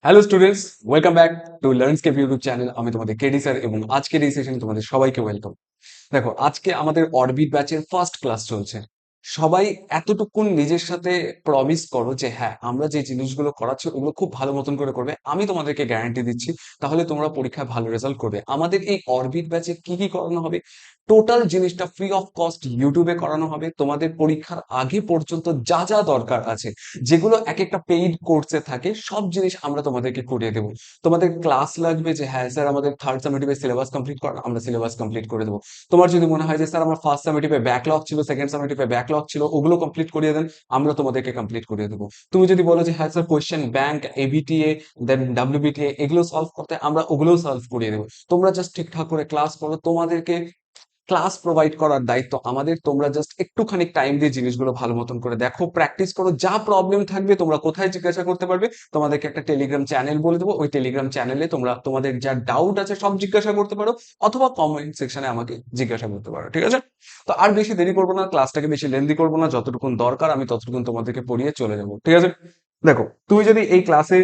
Hello students, welcome back to Learnscape YouTube channel. আমি তোমাদের KD sir এবং আজকের এই সেশনে তোমাদের সবাইকে ওয়েলকাম। দেখো, আজকে আমাদের অরবিট ব্যাচের ফার্স্ট ক্লাস চলছে। সবাই এতটুকুন নিজের সাথে প্রমিস করো যে হ্যাঁ, আমরা যে জিনিসগুলো করাচ্ছি ওগুলো খুব ভালো মতন করে করবে। আমি তোমাদেরকে গ্যারান্টি দিচ্ছি, তাহলে তোমরা পরীক্ষায় ভালো রেজাল্ট করবে। আমাদের এই অরবিট ব্যাচে কি কি করানো হবে, টোটাল জিনিসটা ফ্রি অফ কস্ট ইউটিউবে করানো হবে। তোমাদের পরীক্ষার আগে পর্যন্ত যা যা দরকার আছে, যেগুলো এক একটা পেইড কোর্সে থাকে, সব জিনিস আমরা তোমাদেরকে করিয়ে দেবো। তোমাদের ক্লাস লাগবে যে হ্যাঁ স্যার, আমাদের থার্ড সামেটিভে সিলেবাস কমপ্লিট করান, আমরা সিলেবাস কমপ্লিট করে দেবো। তোমার যদি মনে হয় যে স্যার আমার ফার্স্ট সামেটিভে ব্যাকলগ ছিল, সেকেন্ড সামেটিভে ব্যাকলগ ছিল, ওগুলো কমপ্লিট করিয়ে দেন, আমরা তোমাদেরকে কমপ্লিট করিয়ে দেবো। তুমি যদি বলো যে হ্যাঁ স্যার, কোয়েশ্চেন ব্যাংক, এবিটিএ, দেন ডাব্লিউবিটিএ, এগুলো সলভ করতে, আমরা ওগুলোও সলভ করিয়ে দেবো। তোমরা জাস্ট ঠিকঠাক করে ক্লাস করো। তোমাদেরকে ক্লাস প্রোভাইড করার দায়িত্ব আমাদের। তোমরা জাস্ট একটুখানি টাইম দিয়ে জিনিসগুলো ভালো মতন করে দেখো, প্র্যাকটিস করো। যা প্রবলেম থাকবে তোমরা কোথায় জিজ্ঞাসা করতে পারবে, তোমাদেরকে একটা টেলিগ্রাম চ্যানেল বলে দেবো। ওই টেলিগ্রাম চ্যানেলে তোমরা তোমাদের যা ডাউট আছে সব জিজ্ঞাসা করতে পারো, অথবা কমেন্ট সেকশনে আমাকে জিজ্ঞাসা করতে পারো। ঠিক আছে? তো আর বেশি দেরি করবো না, ক্লাসটাকে বেশি লেন্দি করবো না। যতটুকুন দরকার আমি ততটুকুন তোমাদেরকে পড়িয়ে চলে যাবো। ঠিক আছে? দেখো, তুমি যদি এই ক্লাসে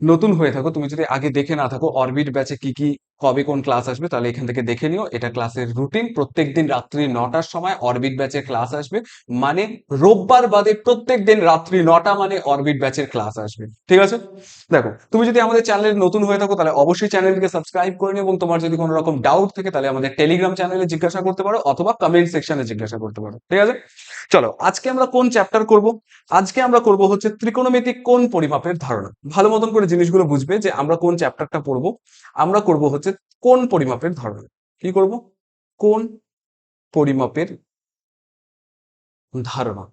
নতুন হয়ে থাকো, তুমি যদি আগে দেখে না থাকো অরবিট ব্যাচে কি কি কবে কোন ক্লাস আসবে, তাহলে এখান থেকে দেখে নিও। এটা ক্লাসের রুটিন, প্রত্যেকদিন রাত্রি 9টার সময় অরবিট ব্যাচের ক্লাস আসবে। মানে রোববার বাদে প্রত্যেক দিন রাত্রি 9টা মানে অরবিট ব্যাচের ক্লাস আসবে। ঠিক আছে? দেখো, তুমি যদি আমাদের চ্যানেলে নতুন হয়ে থাকো তাহলে অবশ্যই চ্যানেলকে সাবস্ক্রাইব করে নিও, এবং তোমার যদি কোনো রকম ডাউট থাকে তাহলে আমাদের টেলিগ্রাম চ্যানেলে জিজ্ঞাসা করতে পারো, অথবা কমেন্ট সেকশনে জিজ্ঞাসা করতে পারো। ঠিক আছে? চলো, আজকে আমরা কোন চ্যাপ্টার করব? আজকে আমরা করব হচ্ছে ত্রিকোণমিতিক কোণ পরিমাপের ধারণা। ভালো মতন করে জিনিসগুলো বুঝবে যে আমরা কোন চ্যাপ্টারটা পড়বো। আমরা করব হচ্ছে কোণ পরিমাপের ধারণা। কি করব? কোণ পরিমাপের ধারণা।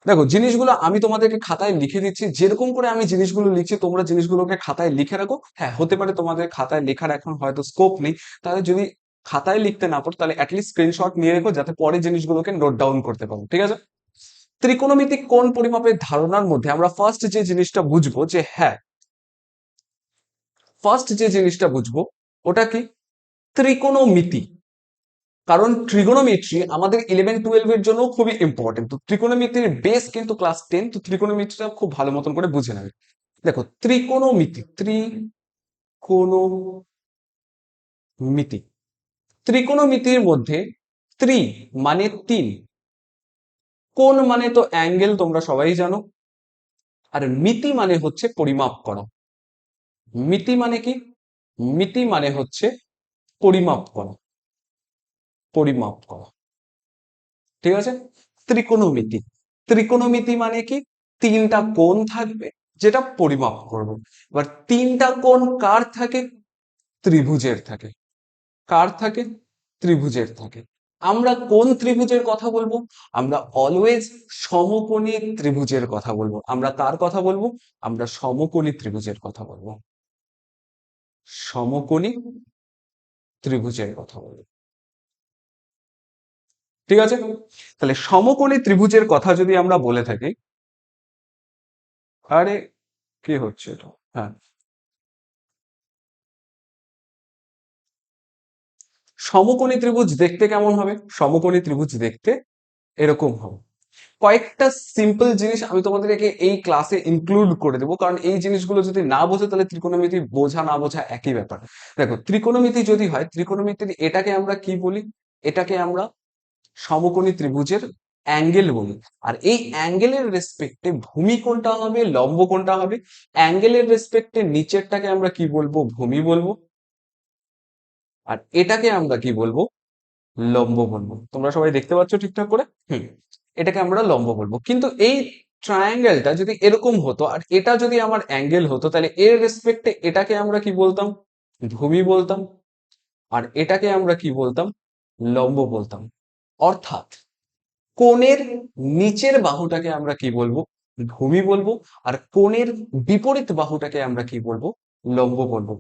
দেখো, জিনিসগুলো আমি তোমাদেরকে খাতায় লিখে দিচ্ছি। যেরকম করে আমি জিনিসগুলো লিখছি তোমরা জিনিসগুলোকে খাতায় লিখে রাখো। হ্যাঁ, হতে পারে তোমাদের খাতায় লেখার এখন হয়তো স্কোপ নেই, তাহলে যদি খাতায় লিখতে না পারো তাহলে অ্যাটলিস্ট স্ক্রিনশট নিয়ে রেখো, যাতে পরে জিনিসগুলোকে নোট ডাউন করতে পারো। ঠিক আছে? ত্রিকোণমিতিক কোণ পরিমাপের ধারণার মধ্যে আমরা ফার্স্ট যে জিনিসটা বুঝবো যে হ্যাঁ, ফার্স্ট যে জিনিসটা বুঝবো ওটা কি? ত্রিকোণমিতি। কারণ ট্রিগোনোমেট্রি আমাদের 11-12 এর জন্য খুবই ইম্পর্টেন্ট। তো ত্রিকোণমিতির বেস কিন্তু ক্লাস 10। তো ত্রিকোণমিতিটা খুব ভালো মতন করে বুঝে নেবে। দেখো, ত্রিকোণমিতি, ত্রিকোণমিতির মধ্যে ত্রি মানে তিন, কোণ মানে তো অ্যাঙ্গেল, তোমরা সবাই জানো। আর মিতি মানে হচ্ছে পরিমাপ করা। মিতি মানে কি? মিতি মানে হচ্ছে পরিমাপ করা, পরিমাপ করা। ঠিক আছে? ত্রিকোণমিতি, ত্রিকোণমিতি মানে কি? তিনটা কোণ থাকবে যেটা পরিমাপ করব। এবার তিনটা কোণ কার থাকে? ত্রিভুজের থাকে। কার থাকে? ত্রিভুজের থাকে। আমরা কোন ত্রিভুজের কথা বলবো? আমরা অলওয়েজ সমকোণী ত্রিভুজের কথা বলবো। আমরা কার কথা বলবো? আমরা সমকোণী ত্রিভুজের কথা বলবো। সমকোণী ত্রিভুজের কথা বলবো। ঠিক আছে? তাহলে সমকোণী ত্রিভুজের কথা যদি আমরা বলে থাকি, আরে কি হচ্ছে এটা? হ্যাঁ, সমকোণী ত্রিভুজ দেখতে কেমন হবে? সমকোণী ত্রিভুজ দেখতে এরকম হবে। কয়েকটা সিম্পল জিনিস আমি তোমাদেরকে এই ক্লাসে ইনক্লুড করে দেবো, কারণ এই জিনিসগুলো যদি না বোঝো তাহলে ত্রিকোণমিতি বোঝা না বোঝা একই ব্যাপার। দেখো, ত্রিকোণমিতি যদি হয়, ত্রিকোণমিতির এটাকে আমরা কি বলি? এটাকে আমরা সমকোণী ত্রিভুজের অ্যাঙ্গেল বলি। আর এই অ্যাঙ্গেলের রেসপেক্টে ভূমি কোণটা হবে, লম্ব কোণটা হবে। অ্যাঙ্গেলের রেসপেক্টে নিচেরটাকে আমরা কি বলবো? ভূমি বলবো। আর এটাকে আমরা কি বলবো? লম্ব বলবো। তোমরা সবাই দেখতে পাচ্ছ ঠিকঠাক করে? হুম। এটাকে আমরা লম্ব বলবো। কিন্তু এই ট্রায়াঙ্গেলটা যদি এরকম হতো আর এটা যদি আমার অ্যাঙ্গেল হতো, তাহলে এর রেসপেক্টে এটাকে আমরা কি বলতাম? ভূমি বলতাম। আর এটাকে আমরা কি বলতাম? লম্ব বলতাম। অর্থাৎ কোণের নিচের বাহুটাকে আমরা কি বলবো? ভূমি বলবো। আর কোণের বিপরীত বাহুটাকে আমরা কি বলবো? লম্ব বলবো।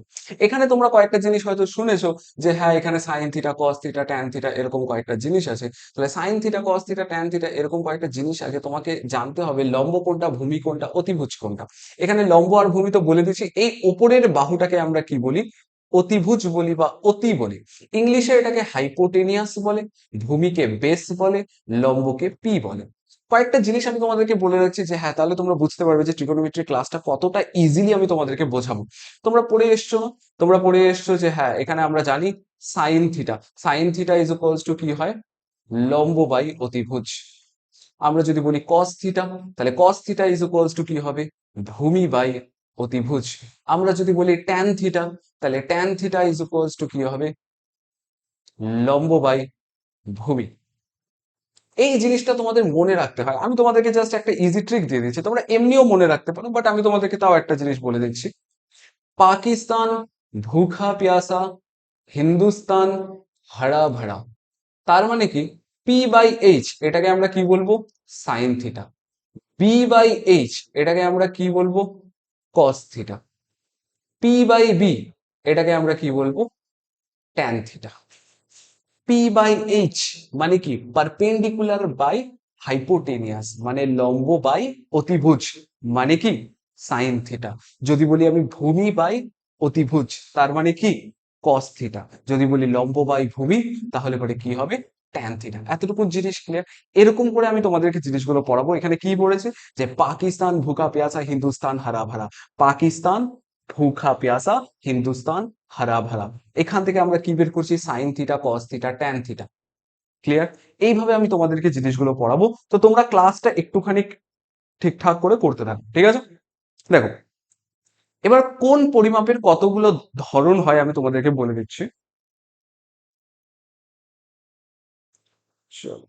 এখানে তোমরা কয়েকটা জিনিস হয়তো শুনেছো যে হ্যাঁ, এখানে sine theta, cos theta, tan theta, এরকম কয়েকটা জিনিস আছে। তাহলে sine theta, cos theta, tan theta, এরকম কয়েকটা জিনিস আগে তোমাকে জানতে হবে। লম্ব কোণটা, ভূমি কোণটা, অতিভুজ কোণটা। এখানে লম্ব আর ভূমি তো বলে দিচ্ছি। এই উপরের বাহুটাকে আমরা কি বলি? অতিভুজ বলি বা অতি বলি। ইংলিশে এটাকে হাইপোটেনিয়াস বলে, ভূমিকে বেস বলে, লম্বকে পি বলে। কয়েকটা জিনিস আমি তোমাদেরকে বলে রাখছি যে হ্যাঁ, তাহলে তোমরা বুঝতে পারবে যে ট্রিগোনোমেট্রি ক্লাসটা কতটা ইজিলি আমি তোমাদেরকে বোঝাবো। তোমরা পড়ে এসছো না? তোমরা পড়ে এসছো যে হ্যাঁ, এখানে আমরা জানি sine theta, sine theta is equals to কি হয়, লম্ব বাই অতিভুজ। আমরা যদি বলি কস থিটা, তাহলে cos theta is equals to কি হবে, ভূমি বাই অতিভুজ। আমরা যদি বলি ট্যান থিটা, তাহলে tan theta is equals to কি হবে, লম্ব বাই ভূমি। এই জিনিসটা তোমাদের মনে রাখতে হয়। আমি তোমাদেরকে জাস্ট একটা ইজি ট্রিক দিয়ে দিচ্ছি, তোমরা এমনিও মনে রাখতে পারো, বাট আমি তোমাদেরকে তাও একটা জিনিস বলে দিচ্ছি। পাকিস্তান ভুখা প্যাসা, হিন্দুস্তান হরা ভরা। তার মানে কি, পি বাই এইচ এটাকে আমরা কি বলবো, sine theta. B by H এটাকে আমরা কি বলবো, cos theta. P by B এটাকে আমরা কি বলবো, tan theta. P by H মানে কি, পারপেন্ডিকুলার বাই হাইপোটেনিয়াস, মানে লম্ব বাই অতিভুজ, মানে কি সাইন থিটা। যদি বলি আমি ভূমি বাই অতিভুজ, তার মানে কি কস থিটা। যদি বলি লম্ব বাই ভূমি, তাহলে পরে কি হবে, ট্যান থিটা। এতটুকু জিনিস ক্লিয়ার? এরকম করে আমি তোমাদেরকে জিনিসগুলো পড়াবো। এখানে কি বলেছে যে পাকিস্তান ভুকা প্যাসা হিন্দুস্তান হারা ভরা, পাকিস্তান ভুখা প্যাসা হিন্দুস্তান হারা ভরা। এখান থেকে আমরা কি বের করছি, sine theta, cos theta, tan theta. Clear? এইভাবে আমি তোমাদেরকে জিনিসগুলো পড়াবো, তো তোমরা ক্লাসটা একটুখানি ঠিকঠাক করে করতে থাকো, ঠিক আছে? দেখো, এবার কোন পরিমাপের কতগুলো ধরন হয় আমি তোমাদেরকে বলে দিচ্ছি। চলো,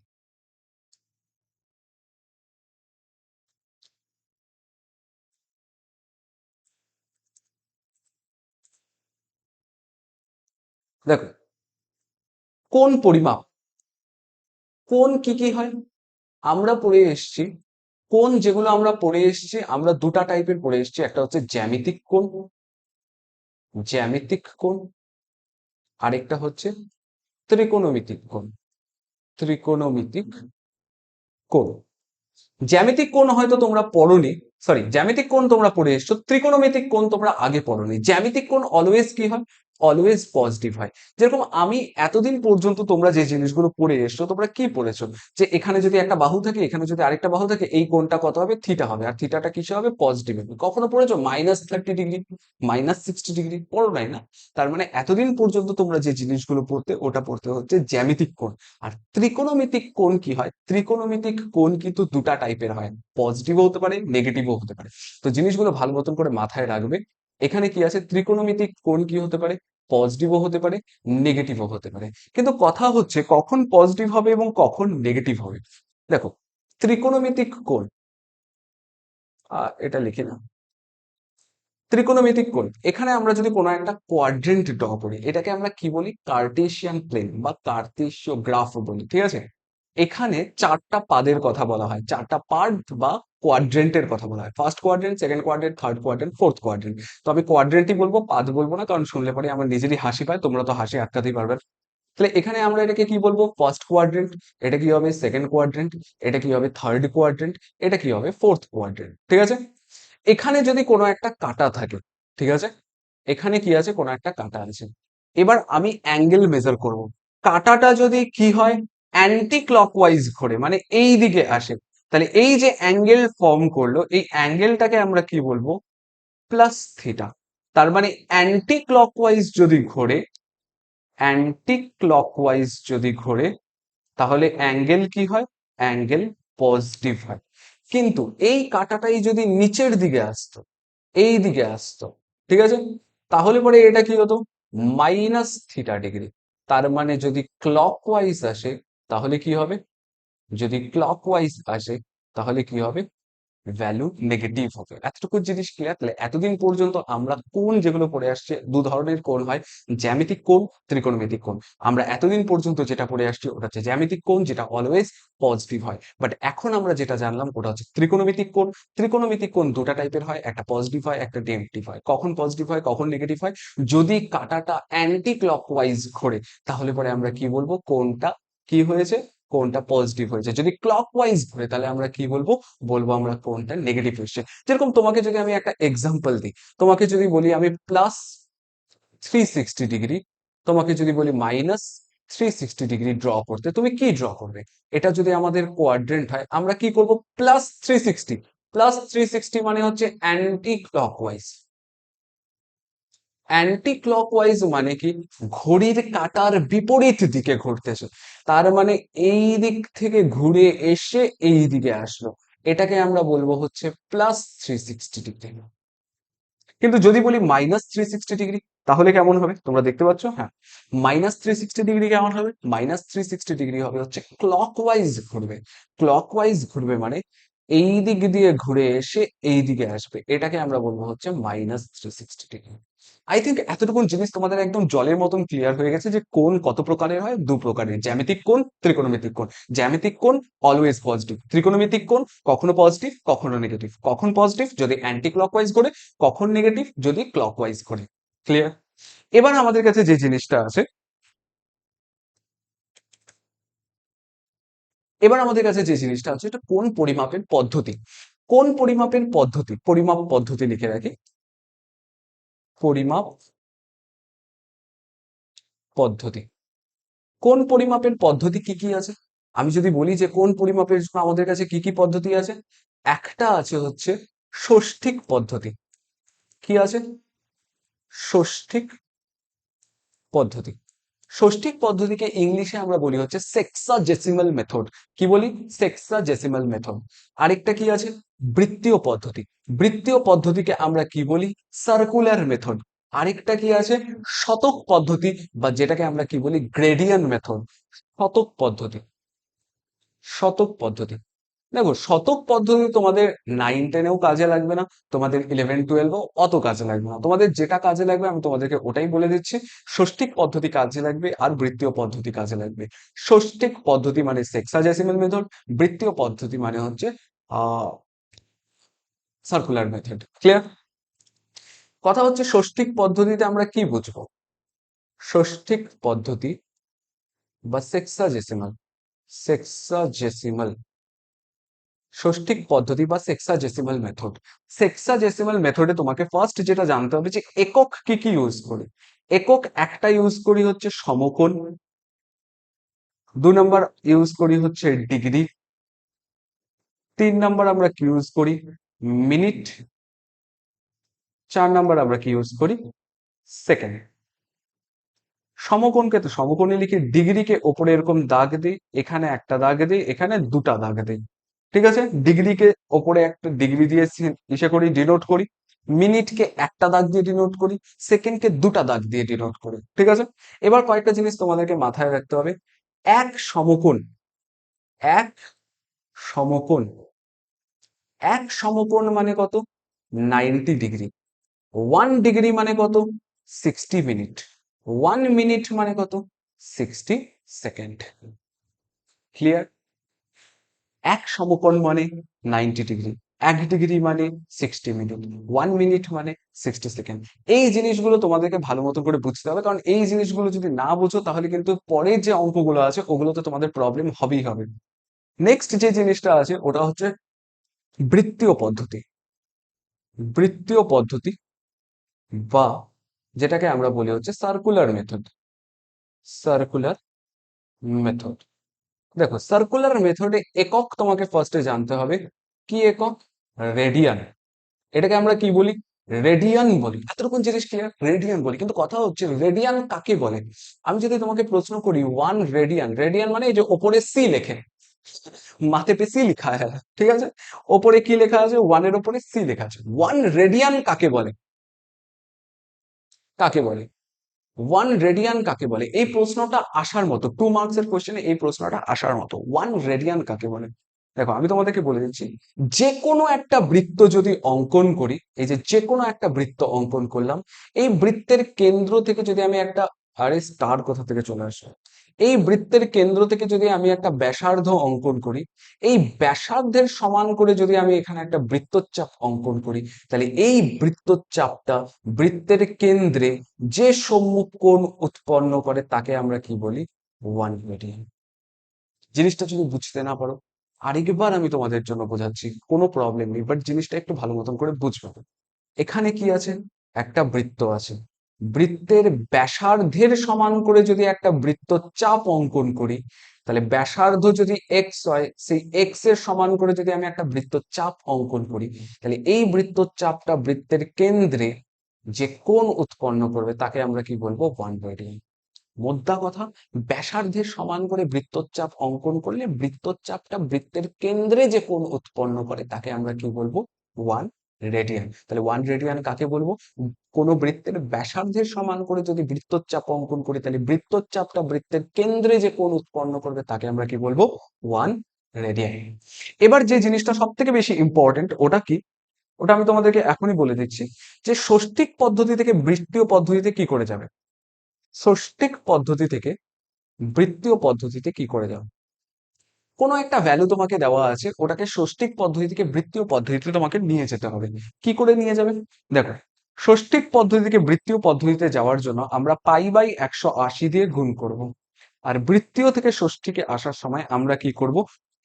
দেখো, কোন পরিমাপ, কোন কি কি হয় আমরা পড়ে এসেছি। কোন যেগুলো আমরা পড়ে এসেছি, আমরা দুটা টাইপের পড়ে এসেছি, একটা হচ্ছে জ্যামিতিক কোণ, জ্যামিতিক কোণ, আরেকটা হচ্ছে ত্রিকোণমিতিক কোণ, ত্রিকোণমিতিক কোণ। জ্যামিতিক কোণ হয়তো তোমরা পড়োনি, সরি, জ্যামিতিক কোণ তোমরা পড়ে এসছো, ত্রিকোণমিতিক কোণ তোমরা আগে পড়োনি। জ্যামিতিক কোণ অলওয়েজ কি হয়, অলওয়েজ পজিটিভ হয়। যেরকম আমি এতদিন পর্যন্ত তোমরা যে জিনিসগুলো পড়ে এসছো, তোমরা কি পড়েছো, যে এখানে যদি একটা বাহু থাকে, এখানে যদি আরেকটা বাহু থাকে, এই কোণটা কত হবে, থিটা হবে, আর থিটাটা কিসে হবে, পজিটিভ হবে। কখনো পড়েছো -30 ডিগ্রি, -60 ডিগ্রি? পড়ো নাই না? তার মানে এতদিন পর্যন্ত তোমরা যে জিনিসগুলো পড়তে, ওটা পড়তে হচ্ছে জ্যামিতিক কোণ। আর ত্রিকোণমিতিক কোণ কি হয়, ত্রিকোণমিতিক কোণ কিন্তু দুটা টাইপের হয়, পজিটিভও হতে পারে, নেগেটিভও হতে পারে। তো জিনিসগুলো ভালো মতন করে মাথায় রাখবে। এখানে কি আছে, ত্রিকোণমিতিক কোণ কি হতে পারে, পজিটিভও হতে পারে, নেগেটিভও হতে পারে। কিন্তু কথা হচ্ছে কখন পজিটিভ হবে এবং কখন নেগেটিভ হবে। দেখো, ত্রিকোণমিতিক কোণ, এটা লিখে না, ত্রিকোণমিতিক কোণ, এখানে আমরা যদি কোনো একটা কোয়াড্রেন্ট ড্র করি, এটাকে আমরা কি বলি, কার্টেসিয়ান প্লেন বা কার্তেশীয় গ্রাফ বলি, ঠিক আছে? এখানে চারটা পাদের কথা বলা হয়, চারটা পার্ট বা কোয়াড্রেন্টের কথা বলা হয়। First quadrant, second quadrant, third quadrant, fourth quadrant. তো আমি কোয়াড্রেন্টই বলবো, পাদ বলবো না, কারণ শুনলে পরে আমার নিজেরই হাসি পায়, তোমরা তো হাসি আটকাতেই পারবে না। তাহলে এখানে আমরা এটাকে কি বলবো, ফার্স্ট কোয়াড্রেন্ট, এটা কি হবে সেকেন্ড কোয়াড্রেন্ট, এটা কি হবে থার্ড কোয়াড্রেন্ট, এটা কি হবে ফোর্থ কোয়াড্রেন্ট, ঠিক আছে? এখানে যদি কোনো একটা কাটা থাকে, ঠিক আছে, এখানে কি আছে, কোনো একটা কাটা আছে। এবার আমি অ্যাঙ্গেল মেজার করব। কাটাটা যদি কি হয়, অ্যান্টি ক্লকওয়াইজ ঘোরে, মানে এই দিকে আসে, তাহলে এই যে অ্যাঙ্গেল ফর্ম করলো, এই অ্যাঙ্গেলটাকে আমরা কি বলবো, প্লাস থিটা। তার মানে অ্যান্টি ক্লকওয়াইজ যদি ঘোরে, অ্যান্টি ক্লকওয়াইজ যদি ঘোরে, তাহলে অ্যাঙ্গেল কি হয়, অ্যাঙ্গেল পজিটিভ হয়। কিন্তু এই কাঁটাটাই যদি নিচের দিকে আসতো, এই দিকে আসতো, ঠিক আছে, তাহলে পরে এটা কি হতো, -θ ডিগ্রি। তার মানে যদি ক্লকওয়াইজ আসে, তাহলে কি হবে, যদি ক্লকওয়াইজ আসে, তাহলে কি হবে, ভ্যালু নেগেটিভ হবে। এতটুকু জিনিস ক্লিয়ার? তাহলে এতদিন পর্যন্ত আমরা কোণ যেগুলো পড়ে আসছে, দু ধরনের কোণ হয়, জ্যামিতিক কোণ, ত্রিকোণমিতিক কোণ। আমরা এতদিন পর্যন্ত যেটা পড়ে আসছি ওটা হচ্ছে জ্যামিতিক কোণ, যেটা অলওয়েজ পজিটিভ হয়। বাট এখন আমরা যেটা জানলাম ওটা হচ্ছে ত্রিকোণমিতিক কোণ। ত্রিকোণমিতিক কোণ দুটা টাইপের হয়, একটা পজিটিভ হয়, একটা নেগেটিভ হয়। কখন পজিটিভ হয়, কখন নেগেটিভ হয়, যদি কাঁটাটা অ্যান্টি ক্লকওয়াইজ ঘোরে, তাহলে পরে আমরা কি বলবো, কোণটা কি হয়েছে, কোণটা পজিটিভ হয়েছে। যদি ক্লকওয়াইজ ঘোরে, তাহলে আমরা কি বলবো, বলবো আমরা কোনটা নেগেটিভ এসছে। যেরকম তোমাকে যদি আমি একটা এক্সাম্পল দিই, তোমাকে যদি বলি আমি +360 ডিগ্রি, তোমাকে যদি বলি 360 ডিগ্রি ড্র করতে, তুমি কি ড্র করবে? এটা যদি আমাদের কোয়াড্রেন্ট হয়, আমরা কি করব? +360। +360 মানে হচ্ছে অ্যান্টি ক্লকওয়াইজ। অ্যান্টি ক্লকওয়াইজ মানে কি? ঘড়ির কাঁটার বিপরীত দিকে ঘুরতেছে। তার মানে এই দিক থেকে ঘুরে এসে এই দিকে আসলো। এটাকে আমরা বলবো হচ্ছে +360 ডিগ্রি। কিন্তু যদি বলি -360 ডিগ্রি, তাহলে কেমন হবে? তোমরা দেখতে পাচ্ছ, হ্যাঁ, -360 ডিগ্রি কেমন হবে? -360 ডিগ্রি হবে হচ্ছে ক্লকওয়াইজ ঘুরবে। ক্লকওয়াইজ ঘুরবে মানে এই দিক দিয়ে ঘুরে এসে এই দিকে আসবে। এটাকে আমরা বলবো হচ্ছে -360 ডিগ্রি। আই থিঙ্ক এতটুকুন জিনিস তোমাদের একদম জলের মতন ক্লিয়ার হয়ে গেছে যে কোণ কত প্রকারের হয়। দু প্রকারের, জ্যামিতিক কোণ, ত্রিকোণমিতিক কোণ। জ্যামিতিক কোণ অলওয়েজ পজিটিভ, ত্রিকোণমিতিক কোণ কখনো পজিটিভ কখনো নেগেটিভ। কখন পজিটিভ? যদি অ্যান্টি ক্লকওয়াইজ ঘোরে, কখন নেগেটিভ? যদি ক্লকওয়াইজ ঘোরে। ক্লিয়ার? এবার আমাদের কাছে যে জিনিসটা আছে, এটা কোন পরিমাপের পদ্ধতি। কোন পরিমাপের পদ্ধতি? পরিমাপ পদ্ধতি লিখে রাখি। পরিমাপ পদ্ধতি। কোন পরিমাপের পদ্ধতি কি কি আছে? আমি যদি বলি যে কোন পরিমাপের জন্য আমাদের কাছে কি কি পদ্ধতি আছে, একটা আছে হচ্ছে ষষ্ঠিক পদ্ধতি। কি আছে? ষষ্ঠিক পদ্ধতি। ষষ্ঠিক পদ্ধতিকে ইংলিশে আমরা বলি হচ্ছে সেক্সাজেসিমাল মেথড। কি বলি? সেক্সাজেসিমাল মেথড। আরেকটা কি আছে? বৃত্তীয় পদ্ধতি। বৃত্তীয় পদ্ধতিকে আমরা কি বলি? Circular method. আরেকটা কি আছে? শতক পদ্ধতি, বা যেটাকে আমরা কি বলি? Gradient method. শতক পদ্ধতি। শতক পদ্ধতি। দেখো, শতক পদ্ধতি তোমাদের 9-10-এও কাজে লাগবে না, তোমাদের 11-12-এও অত কাজে লাগবে না। তোমাদের যেটা কাজে লাগবে আমি তোমাদেরকে ওটাই বলে দিচ্ছি। ষষ্ঠিক পদ্ধতি কাজে লাগবে আর বৃত্তীয় পদ্ধতি কাজে লাগবে। ষষ্ঠিক পদ্ধতি মানে সেক্সাজেসিমাল মেথড, বৃত্তীয় পদ্ধতি মানে হচ্ছে আহ সার্কুলার মেথড। ক্লিয়ার? কথা হচ্ছে ষষ্ঠিক পদ্ধতিতে আমরা কি বুঝবো? ষষ্ঠিক পদ্ধতি বা সেক্সাজেসিমাল, সেক্সাজেসিমাল ষষ্ঠিক পদ্ধতি বা সেক্সাজেসিমাল মেথড। সেক্সাজেসিমাল মেথডে তোমাকে ফার্স্ট যেটা জানতে হবে যে একক কি কি ইউজ করি। একক একটা ইউজ করি হচ্ছে সমকোণ, 2 নম্বর ইউজ করি হচ্ছে ডিগ্রি, 3 নম্বর আমরা কি ইউজ করি? মিনিট, 4 নম্বর আমরা কি ইউজ করি? সেকেন্ড। সমকোণকে তো সমকোণে লিখি, ডিগ্রিকে ওপরে এরকম দাগ দিই, এখানে একটা দাগ দিই, এখানে দুটা দাগ দিই। ঠিক আছে? ডিগ্রিকে ওপরে একটা ডিগ্রি দিয়ে ইসে করি, ডিনোট করি। মিনিটকে একটা দাগ দিয়ে ডিনোট করি। সেকেন্ডকে দুটা দাগ দিয়ে ডিনোট করি। ঠিক আছে? এবার কয়েকটা জিনিস তোমাদেরকে মাথায় রাখতে হবে। এক সমকোণ, এক সমকোণ, এক সমকোণ মানে কত? 90 ডিগ্রি। 1 ডিগ্রি মানে কত? 60 মিনিট। 1 মিনিট মানে কত? 60 সেকেন্ড। ক্লিয়ার? এক সমকোণ মানে 90 ডিগ্রি, 1 ডিগ্রি মানে 60 মিনিট, 1 মিনিট মানে 60 সেকেন্ড। এই জিনিসগুলো তোমাদেরকে ভালো মতো করে বুঝতে হবে, কারণ এই জিনিসগুলো যদি না বুঝো তাহলে কিন্তু পরের যে অঙ্কগুলো আছে ওগুলোতে তোমাদের প্রবলেম হবেই হবে। নেক্সট যে জিনিসটা আছে ওটা হচ্ছে বৃত্তীয় পদ্ধতি। বৃত্তীয় পদ্ধতি বা যেটাকে আমরা বলি হচ্ছে সার্কুলার মেথড। Circular method. দেখো, সার্কুলার মেথডে একক তোমাকে ফার্স্টে জানতে হবে। কি একক? রেডিয়ান। এটাকে আমরা কি বলি? রেডিয়ান বলি। এতটুকুন জিনিস ক্লিয়ার? রেডিয়ান বলি। কিন্তু কথা হচ্ছে রেডিয়ান কাকে বলে? আমি যদি তোমাকে প্রশ্ন করি 1 রেডিয়ান, রেডিয়ান মানে এই যে ওপরে সি লেখে, মাথে পে সি লিখা है, ঠিক আছে? ওপরে কি লেখা আছে? 1-এর ওপরে সি লেখা আছে। 1 রেডিয়ান কাকে বলে? কাকে বলে? 1 রেডিয়ান কাকে বলে? এই প্রশ্নটা আসার মতো, 2 মার্কস এর কোশ্চেনে এই প্রশ্নটা আসার মতো। 1 রেডিয়ান কাকে বলে? দেখো, আমি তোমাদেরকে বলে দিচ্ছি। যে কোনো একটা বৃত্ত যদি অঙ্কন করি, এই যে যে কোনো একটা বৃত্ত অঙ্কন করলাম, এই বৃত্তের কেন্দ্র থেকে যদি আমি একটা, আরে স্টার কোথা থেকে চলে আসে, এই বৃত্তের কেন্দ্র থেকে যদি আমি একটা ব্যাসার্ধ অঙ্কন করি, এই ব্যাসার্ধের সমান করে যদি আমি এখানে একটা বৃত্তচাপ অঙ্কন করি, তাহলে এই বৃত্তচাপটা বৃত্তের কেন্দ্রে যে সম্মুখ কোণ উৎপন্ন করে তাকে আমরা কি বলি? 1 রেডিয়ান। জিনিসটা যদি বুঝতে না পারো, আরেকবার আমি তোমাদের জন্য বোঝাচ্ছি, কোনো প্রবলেম নেই, বাট জিনিসটা একটু ভালো মতন করে বুঝবে। এখানে কি আছে? একটা বৃত্ত আছে। বৃত্তের ব্যাসার্ধের সমান করে যদি একটা বৃত্তচাপ অঙ্কন করি, তাহলে ব্যাসার্ধ যদি এক্স হয়, সেই এক্স এর সমান করে যদি আমি একটা বৃত্তচাপ অঙ্কন করি, তাহলে এই বৃত্তচাপটা বৃত্তের কেন্দ্রে যে কোণ উৎপন্ন করবে তাকে আমরা কি বলবো? 1/n। মোদ্দা কথা, ব্যাসার্ধের সমান করে বৃত্তচাপ অঙ্কন করলে বৃত্তচাপটা বৃত্তের কেন্দ্রে যে কোণ উৎপন্ন করে তাকে আমরা কি বলবো? 1 রেডিয়ান। তাহলে 1 রেডিয়ান কাকে বলবো? কোনো বৃত্তের ব্যাসার্ধের সমান করে যদি বৃত্তচাপ অঙ্কন করি, তাহলে বৃত্তচাপটা বৃত্তের কেন্দ্রে যে কোণ উৎপন্ন করবে তাকে আমরা কি বলবো? 1 রেডিয়ান। এবার যে জিনিসটা সব থেকে বেশি ইম্পর্টেন্ট, ওটা কি? ওটা আমি তোমাদেরকে এখনই বলে দিচ্ছি, যে ষষ্ঠিক পদ্ধতি থেকে বৃত্তীয় পদ্ধতিতে কি করে যাবে। ষষ্ঠিক পদ্ধতি থেকে বৃত্তীয় পদ্ধতিতে কি করে যাবে? কোনো একটা ভ্যালু তোমাকে দেওয়া আছে, ওটাকে ষষ্ঠিক পদ্ধতি থেকে বৃত্তীয় পদ্ধতিতে তোমাকে নিয়ে যেতে হবে। কি করে নিয়ে যাবে? দেখো, ষষ্ঠিক পদ্ধতি থেকে বৃত্তীয় পদ্ধতিতে যাওয়ার জন্য আমরা পাই/180 দিয়ে গুণ করব। আর বৃত্তীয় থেকে ষষ্ঠীকে আসার সময় আমরা কি করব?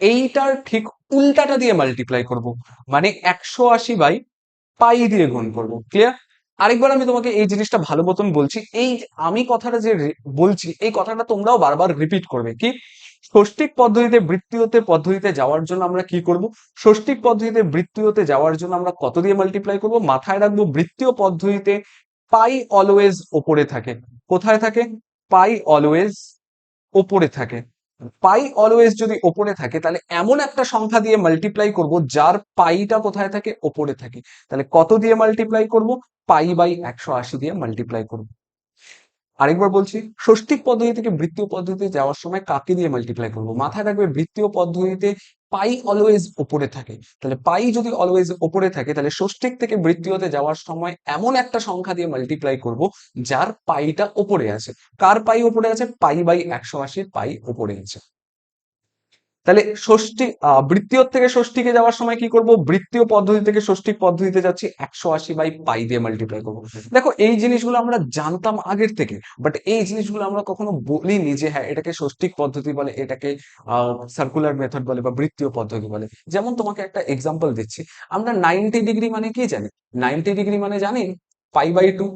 এইটার ঠিক উল্টাটা দিয়ে মাল্টিপ্লাই করব, মানে 180/পাই দিয়ে গুণ করব। ক্লিয়ার? আরেকবার আমি তোমাকে এই জিনিসটা ভালো মতন বলছি, এই আমি কথাটা যে বলছি এই কথাটা তোমরাও বারবার রিপিট করবে। কি? ষষ্ঠিক পদ্ধতিতে বৃত্তীয়তে পদ্ধতিতে যাওয়ার জন্য আমরা কি করব? ষষ্ঠিক পদ্ধতিতে বৃত্তীয়তে যাওয়ার জন্য আমরা কত দিয়ে মাল্টিপ্লাই করব? মাথায় রাখবো, বৃত্তীয় পদ্ধতিতে পাই অলওয়েজ ওপরে থাকে। কোথায় থাকে? পাই অলওয়েজ ওপরে থাকে। পাই অলওয়েজ যদি ওপরে থাকে, তাহলে এমন একটা সংখ্যা দিয়ে মাল্টিপ্লাই করব যার পাইটা কোথায় থাকে? ওপরে থাকে। তাহলে কত দিয়ে মাল্টিপ্লাই করব? পাই/180 দিয়ে মাল্টিপ্লাই করব। আরেকবার বলছি, ষষ্ঠিক পদ্ধতি থেকে বৃত্তীয় পদ্ধতিতে যাওয়ার সময় কাকে দিয়ে মাল্টিপ্লাই করব? মাথায় রাখবে, বৃত্তীয় পদ্ধতিতে পাই অলওয়েজ ওপরে থাকে। তাহলে পাই যদি অলওয়েজ ওপরে থাকে, তাহলে ষষ্ঠিক থেকে বৃত্তীয়তে যাওয়ার সময় এমন একটা সংখ্যা দিয়ে মাল্টিপ্লাই করব যার পাইটা ওপরে আছে। কার পাই ওপরে আছে? পাই/180 পাই ওপরে আছে। তাহলে ষষ্ঠী বৃত্তীয় থেকে ষষ্ঠীকে যাওয়ার সময় কি করব? বৃত্তীয় পদ্ধতি থেকে ষষ্ঠিক পদ্ধতিতে যাচ্ছি, 180/পাই দিয়ে মাল্টিপ্লাই করবো। দেখো, এই জিনিসগুলো আমরা জানতাম আগের থেকে, বাট এই জিনিসগুলো আমরা কখনো বলিনি যে হ্যাঁ এটাকে ষষ্ঠিক পদ্ধতি বলে, এটাকে সার্কুলার মেথড বলে বা বৃত্তীয় পদ্ধতি বলে। যেমন তোমাকে একটা এক্সাম্পল দিচ্ছি, আমরা 90 ডিগ্রি মানে কি জানি? 90 ডিগ্রি মানে জানি পাই/2।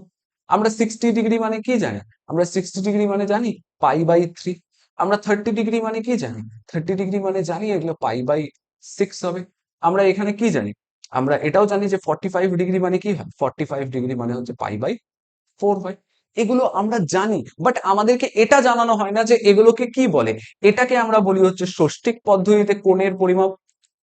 আমরা 60 ডিগ্রি মানে কি জানি? আমরা 60 ডিগ্রি মানে জানি পাই/3। আমরা 30 ডিগ্রি মানে কি জানি? 30 ডিগ্রি মানে জানি এগুলো পাই/6 হবে। আমরা এখানে কি জানি? আমরা এটাও জানি যে 45 ডিগ্রি মানে কি হয়? 45 ডিগ্রি মানে হচ্ছে পাই/4 হয়। এগুলো আমরা জানি, বাট আমাদেরকে এটা জানানো হয় না যে এগুলোকে কি বলে। এটাকে আমরা বলি হচ্ছে ষষ্ঠিক পদ্ধতিতে কোণের পরিমাপ,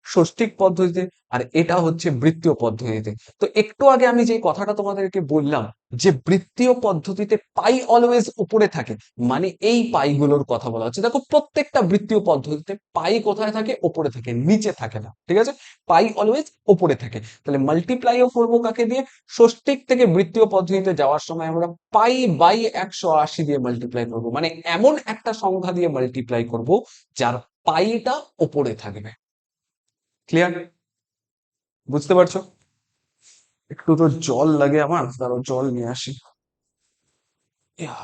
ষষ্ঠিক পদ্ধতিতে, আর এটা হচ্ছে বৃত্তীয় পদ্ধতিতে। তো একটু আগে আমি যে কথাটা তোমাদেরকে বললাম, যে বৃত্তীয় পদ্ধতিতে পাই অলওয়েজ উপরে থাকে, মানে এই পাইগুলোর কথা বলা হচ্ছে। দেখো, প্রত্যেকটা বৃত্তীয় পদ্ধতিতে পাই কোথায় থাকে? ওপরে থাকে, নিচে থাকে না। ঠিক আছে? পাই অলওয়েজ ওপরে থাকে। তাহলে মাল্টিপ্লাইও করবো কাকে দিয়ে? ষষ্ঠিক থেকে বৃত্তীয় পদ্ধতিতে যাওয়ার সময় আমরা পাই/180 দিয়ে মাল্টিপ্লাই করবো, মানে এমন একটা সংখ্যা দিয়ে মাল্টিপ্লাই করব যার পাইটা ওপরে থাকবে। ক্লিয়ার? বুঝতে পারছো? একটু তো জল লাগে আমার, দাঁড়াও জল নিয়ে আসি। ইয়া,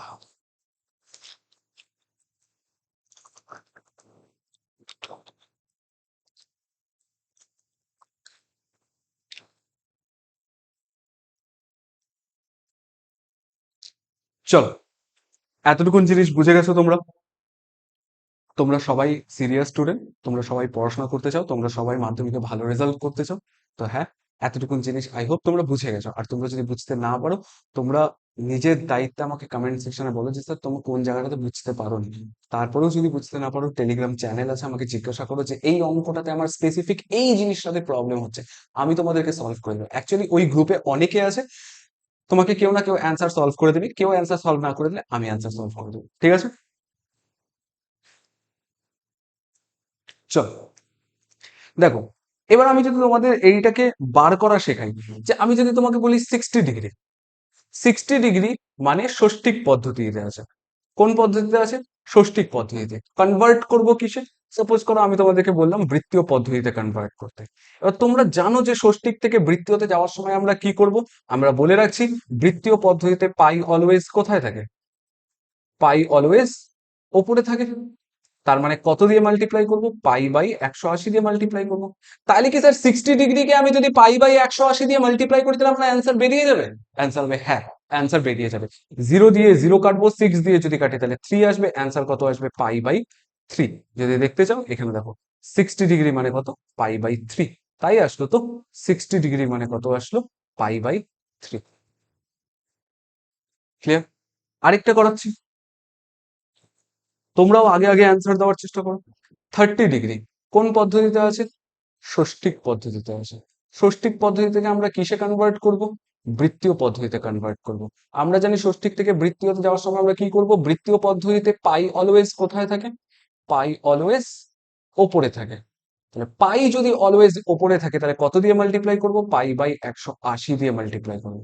চলো, এতটুকুন জিনিস বুঝে গেছো তোমরা? তোমরা সবাই সিরিয়াস স্টুডেন্ট, তোমরা সবাই পড়াশোনা করতে চাও, তোমরা সবাই মাধ্যমিকে ভালো রেজাল্ট করতে চাও। তো হ্যাঁ, এতটুকুন জিনিস আই হোপ তোমরা বুঝে গেছো। আর তোমরা যদি বুঝতে না পারো, তোমরা নিজের দায়িত্বে আমাকে কমেন্ট সেকশনে বলো যে স্যার তুমি কোন জায়গাটাতে বুঝতে পারোনি। তারপরেও যদি বুঝতে না পারো, টেলিগ্রাম চ্যানেল আছে, আমাকে জিজ্ঞাসা করো যে এই অঙ্কটাতে আমার স্পেসিফিক এই জিনিসটাতে প্রবলেম হচ্ছে, আমি তোমাদেরকে সলভ করে দেবো। অ্যাকচুয়ালি ওই গ্রুপে অনেকে আছে, তোমাকে কেউ না কেউ অ্যান্সার সলভ করে দেবে, কেউ অ্যান্সার সলভ না করে দিলে আমি অ্যান্সার সলভ করে দেবো। ঠিক আছে? চলো, দেখো, এবার আমি যদি তোমাদের এইটাকে বার করা শেখাই, যে আমি যদি তোমাকে বলি 60 ডিগ্রি, 60 ডিগ্রি মানে ষষ্ঠিক পদ্ধতিতে আছে। কোন পদ্ধতিতে আছে? ষষ্ঠিক পদ্ধতিতে। কনভার্ট করব কিসে? সাপোজ করো আমি তোমাদেরকে বললাম বৃত্তীয় পদ্ধতিতে কনভার্ট করতে। এবার তোমরা জানো যে ষষ্ঠিক থেকে বৃত্তীয়তে যাওয়ার সময় আমরা কি করব? আমরা বলে রাখছি, বৃত্তীয় পদ্ধতিতে পাই অলওয়েজ কোথায় থাকে? পাই অলওয়েজ ওপরে থাকে। তার মানে কত দিয়ে মাল্টিপ্লাই করব? পাই/180 দিয়ে মাল্টিপ্লাই করব। তাহলে কি স্যার 60 ডিগ্রিকে আমি যদি পাই/180 দিয়ে মাল্টিপ্লাই করি, তাহলে আপনার অ্যান্সার বেরিয়ে যাবে? অ্যান্সার হবে হ্যাঁ। অ্যান্সার বেরিয়ে যাবে। 0 দিয়ে 0 কাটবো, 6 দিয়ে যদি কাটি তাহলে 3 আসবে, অ্যান্সার কত আসবে π/3। যদি দেখতে চাও এখানে দেখো 60 ডিগ্রি মানে কত π/3, তাই আসলো তো 60 ডিগ্রি মানে কত আসলো π/3। ক্লিয়ার? আরেকটা করাচ্ছি, তোমরাও আগে আগে অ্যান্সার দেওয়ার চেষ্টা করো। 30 ডিগ্রি কোন পদ্ধতিতে আছে? ষষ্ঠিক পদ্ধতিতে আছে। ষষ্ঠিক পদ্ধতি থেকে আমরা কিসে কনভার্ট করব? বৃত্তীয় পদ্ধতিতে কনভার্ট করব। আমরা জানি ষষ্ঠিক থেকে বৃত্তীয়তে যাওয়ার সময় আমরা কি করব? বৃত্তীয় পদ্ধতিতে পাই অলওয়েজ কোথায় থাকে? পাই অলওয়েজ ওপরে থাকে। তাহলে পাই যদি অলওয়েজ ওপরে থাকে তাহলে কত দিয়ে মাল্টিপ্লাই করব? π/180 দিয়ে মাল্টিপ্লাই করব।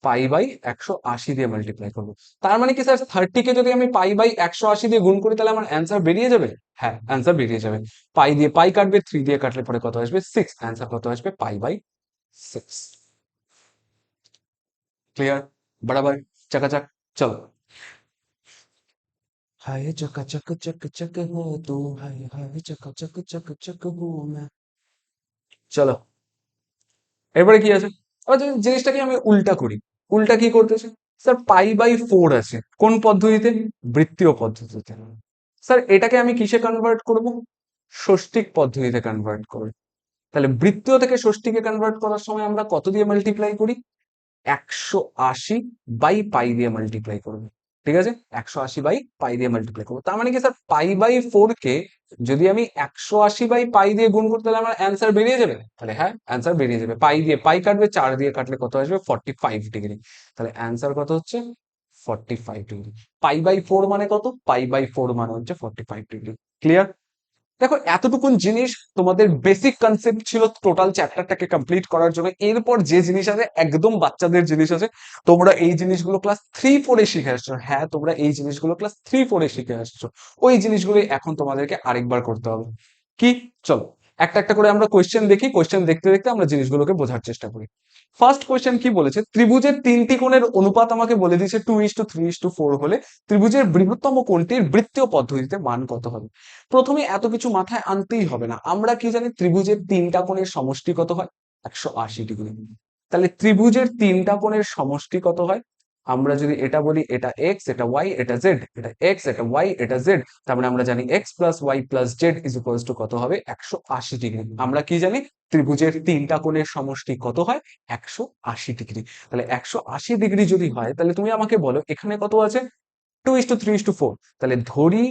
π/180 দিয়ে মাল্টিপ্লাই করব। তার মানে কি স্যার 30 কে যদি আমি π/180 দিয়ে গুণ করি তাহলে আমার অ্যান্সার বেরিয়ে যাবে? হ্যাঁ, অ্যান্সার বেরিয়ে যাবে। পাই দিয়ে পাই কাটবে, 3 দিয়ে কাটলে পরে কত আসবে? 6। অ্যান্সার কত আসবে? π/6। ক্লিয়ার? বরাবর, চাকাচাক। চলো। हाय चका चक चक चक हो तू, हाय हाय चका चक चक चक हूँ मैं। চলো, এরপরে কি আছে? আবার যদি জিনিসটাকে আমি উল্টা করি, উল্টা কি করতেছে? স্যার π/4 আছে কোন পদ্ধতিতে? বৃত্তীয় পদ্ধতিতে। স্যার এটাকে আমি কিসে কনভার্ট করব? ষষ্ঠিক পদ্ধতিতে কনভার্ট করব। তাহলে বৃত্তীয় থেকে ষষ্ঠীকে কনভার্ট করার সময় আমরা কত দিয়ে মাল্টিপ্লাই করি? 180/π দিয়ে মাল্টিপ্লাই করবো। ঠিক আছে, 180/π দিয়ে মাল্টিপ্লাই করবো। তার মানে কি স্যার π/4 কে যদি আমি 180/π দিয়ে গুণ করতে তাহলে আমার অ্যান্সার বেরিয়ে যাবে? তাহলে হ্যাঁ, অ্যান্সার বেরিয়ে যাবে। পাই দিয়ে পাই কাটবে, 4 দিয়ে কাটলে কত আসবে? 45 ডিগ্রি। তাহলে অ্যান্সার কত হচ্ছে? 45 ডিগ্রি। π/4 মানে কত? π/4 মানে হচ্ছে 45 ডিগ্রি। ক্লিয়ার? দেখো এতটুকুন জিনিস তোমাদের বেসিক কনসেপ্ট ছিল টোটাল চ্যাপ্টারটাকে কমপ্লিট করার জন্য। এরপর যে জিনিস আছে একদম বাচ্চাদের জিনিস আছে, তোমরা এই জিনিসগুলো ক্লাস 3-4 শিখে আসছো। হ্যাঁ, তোমরা এই জিনিসগুলো ক্লাস 3-4 শিখে আসছো। ওই জিনিসগুলো এখন তোমাদেরকে আরেকবার করতে হবে। কি? চলো একটা একটা করে আমরা কোয়েশ্চেন দেখি, কোয়েশ্চেন দেখতে দেখতে আমরা জিনিসগুলোকে বোঝার চেষ্টা করি। ফার্স্ট কোয়েশ্চেন কি বলেছে? ত্রিভুজের 3টি কোণের অনুপাত আমাকে বলে দিয়েছে 2:3:4 হলে ত্রিভুজের বৃহত্তম কোণটির বৃত্তীয় পদ্ধতিতে মান কত হবে? প্রথমে এত কিছু মাথায় আনতেই হবে না, আমরা কি জানি ত্রিভুজের 3টা কোণের সমষ্টি কত হয়? 180 ডিগ্রি। তাহলে ত্রিভুজের 3টা কোণের সমষ্টি কত হয়? আমরা যদি এটা বলি, এটা এক্স, এটা ওয়াই, এটা জেড, এটা এক্স, এটা ওয়াই, এটা জেড, তার মানে আমরা জানি X plus Y plus Z is equals to কত হবে? 180 ডিগ্রি। আমরা কি জানি? ত্রিভুজের 3টা কোণের সমষ্টি কত হয়? 180 ডিগ্রি। তাহলে 180 ডিগ্রি যদি হয় তাহলে তুমি আমাকে বলো এখানে কত আছে? 2:3:4। তাহলে ধরি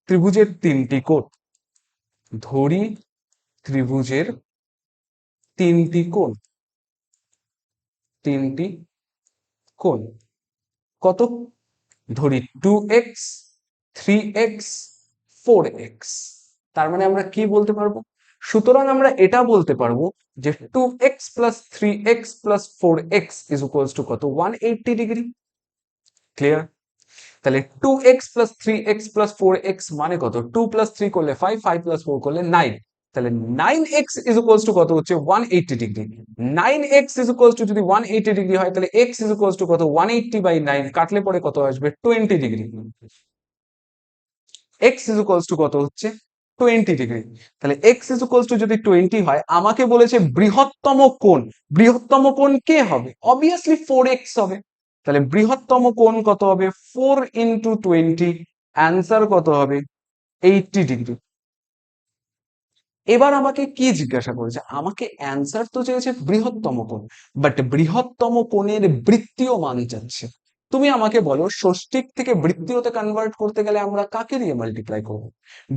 ত্রিভুজের 3টি কোণ, ধরি ত্রিভুজের 3টি কোণ, 3টি কোণ কত? ধরি 2x, 3x, 4x। তার মানে আমরা কি বলতে পারবো? সুতরাং আমরা এটা বলতে পারবো যে 2x plus 3x plus 4x is equals to কত? 180 ডিগ্রি। ক্লিয়ার? তাহলে 2x plus 3x plus 4x মানে কত? 2 প্লাস 3 করলে 5, 5 প্লাস 4 করলে 9। তাহলে 9x ইজ ইকুয়ালস টু কত হচ্ছে? 180 degree. 9x is equals two যদি 180 ডিগ্রি হয় তাহলে x ইজ ইকুয়ালস টু কত? 180/9 কাটলে পরে কত আসবে? 20 degree. x is equals to কত হচ্ছে? 20 ডিগ্রি। তাহলে x ইজ ইকুয়ালস টু যদি 20 হয়, আমাকে বলেছে বৃহত্তম কোণ। বৃহত্তম কোণ কে হবে? অবভিয়াসলি 4x হবে। তাহলে বৃহত্তম কোণ কত হবে? 4 ইন্টু 20। অ্যান্সার কত হবে? 80 ডিগ্রি। এবার আমাকে কি জিজ্ঞাসা করেছে? আমাকে অ্যান্সার তো চেয়েছে বৃহত্তম কোণ, বাট বৃহত্তম কোণের বৃত্তীয় মান চাচ্ছে। তুমি আমাকে বলো ষষ্ঠিক থেকে বৃত্তীয়তে কনভার্ট করতে গেলে আমরা কাকে দিয়ে মাল্টিপ্লাই করব?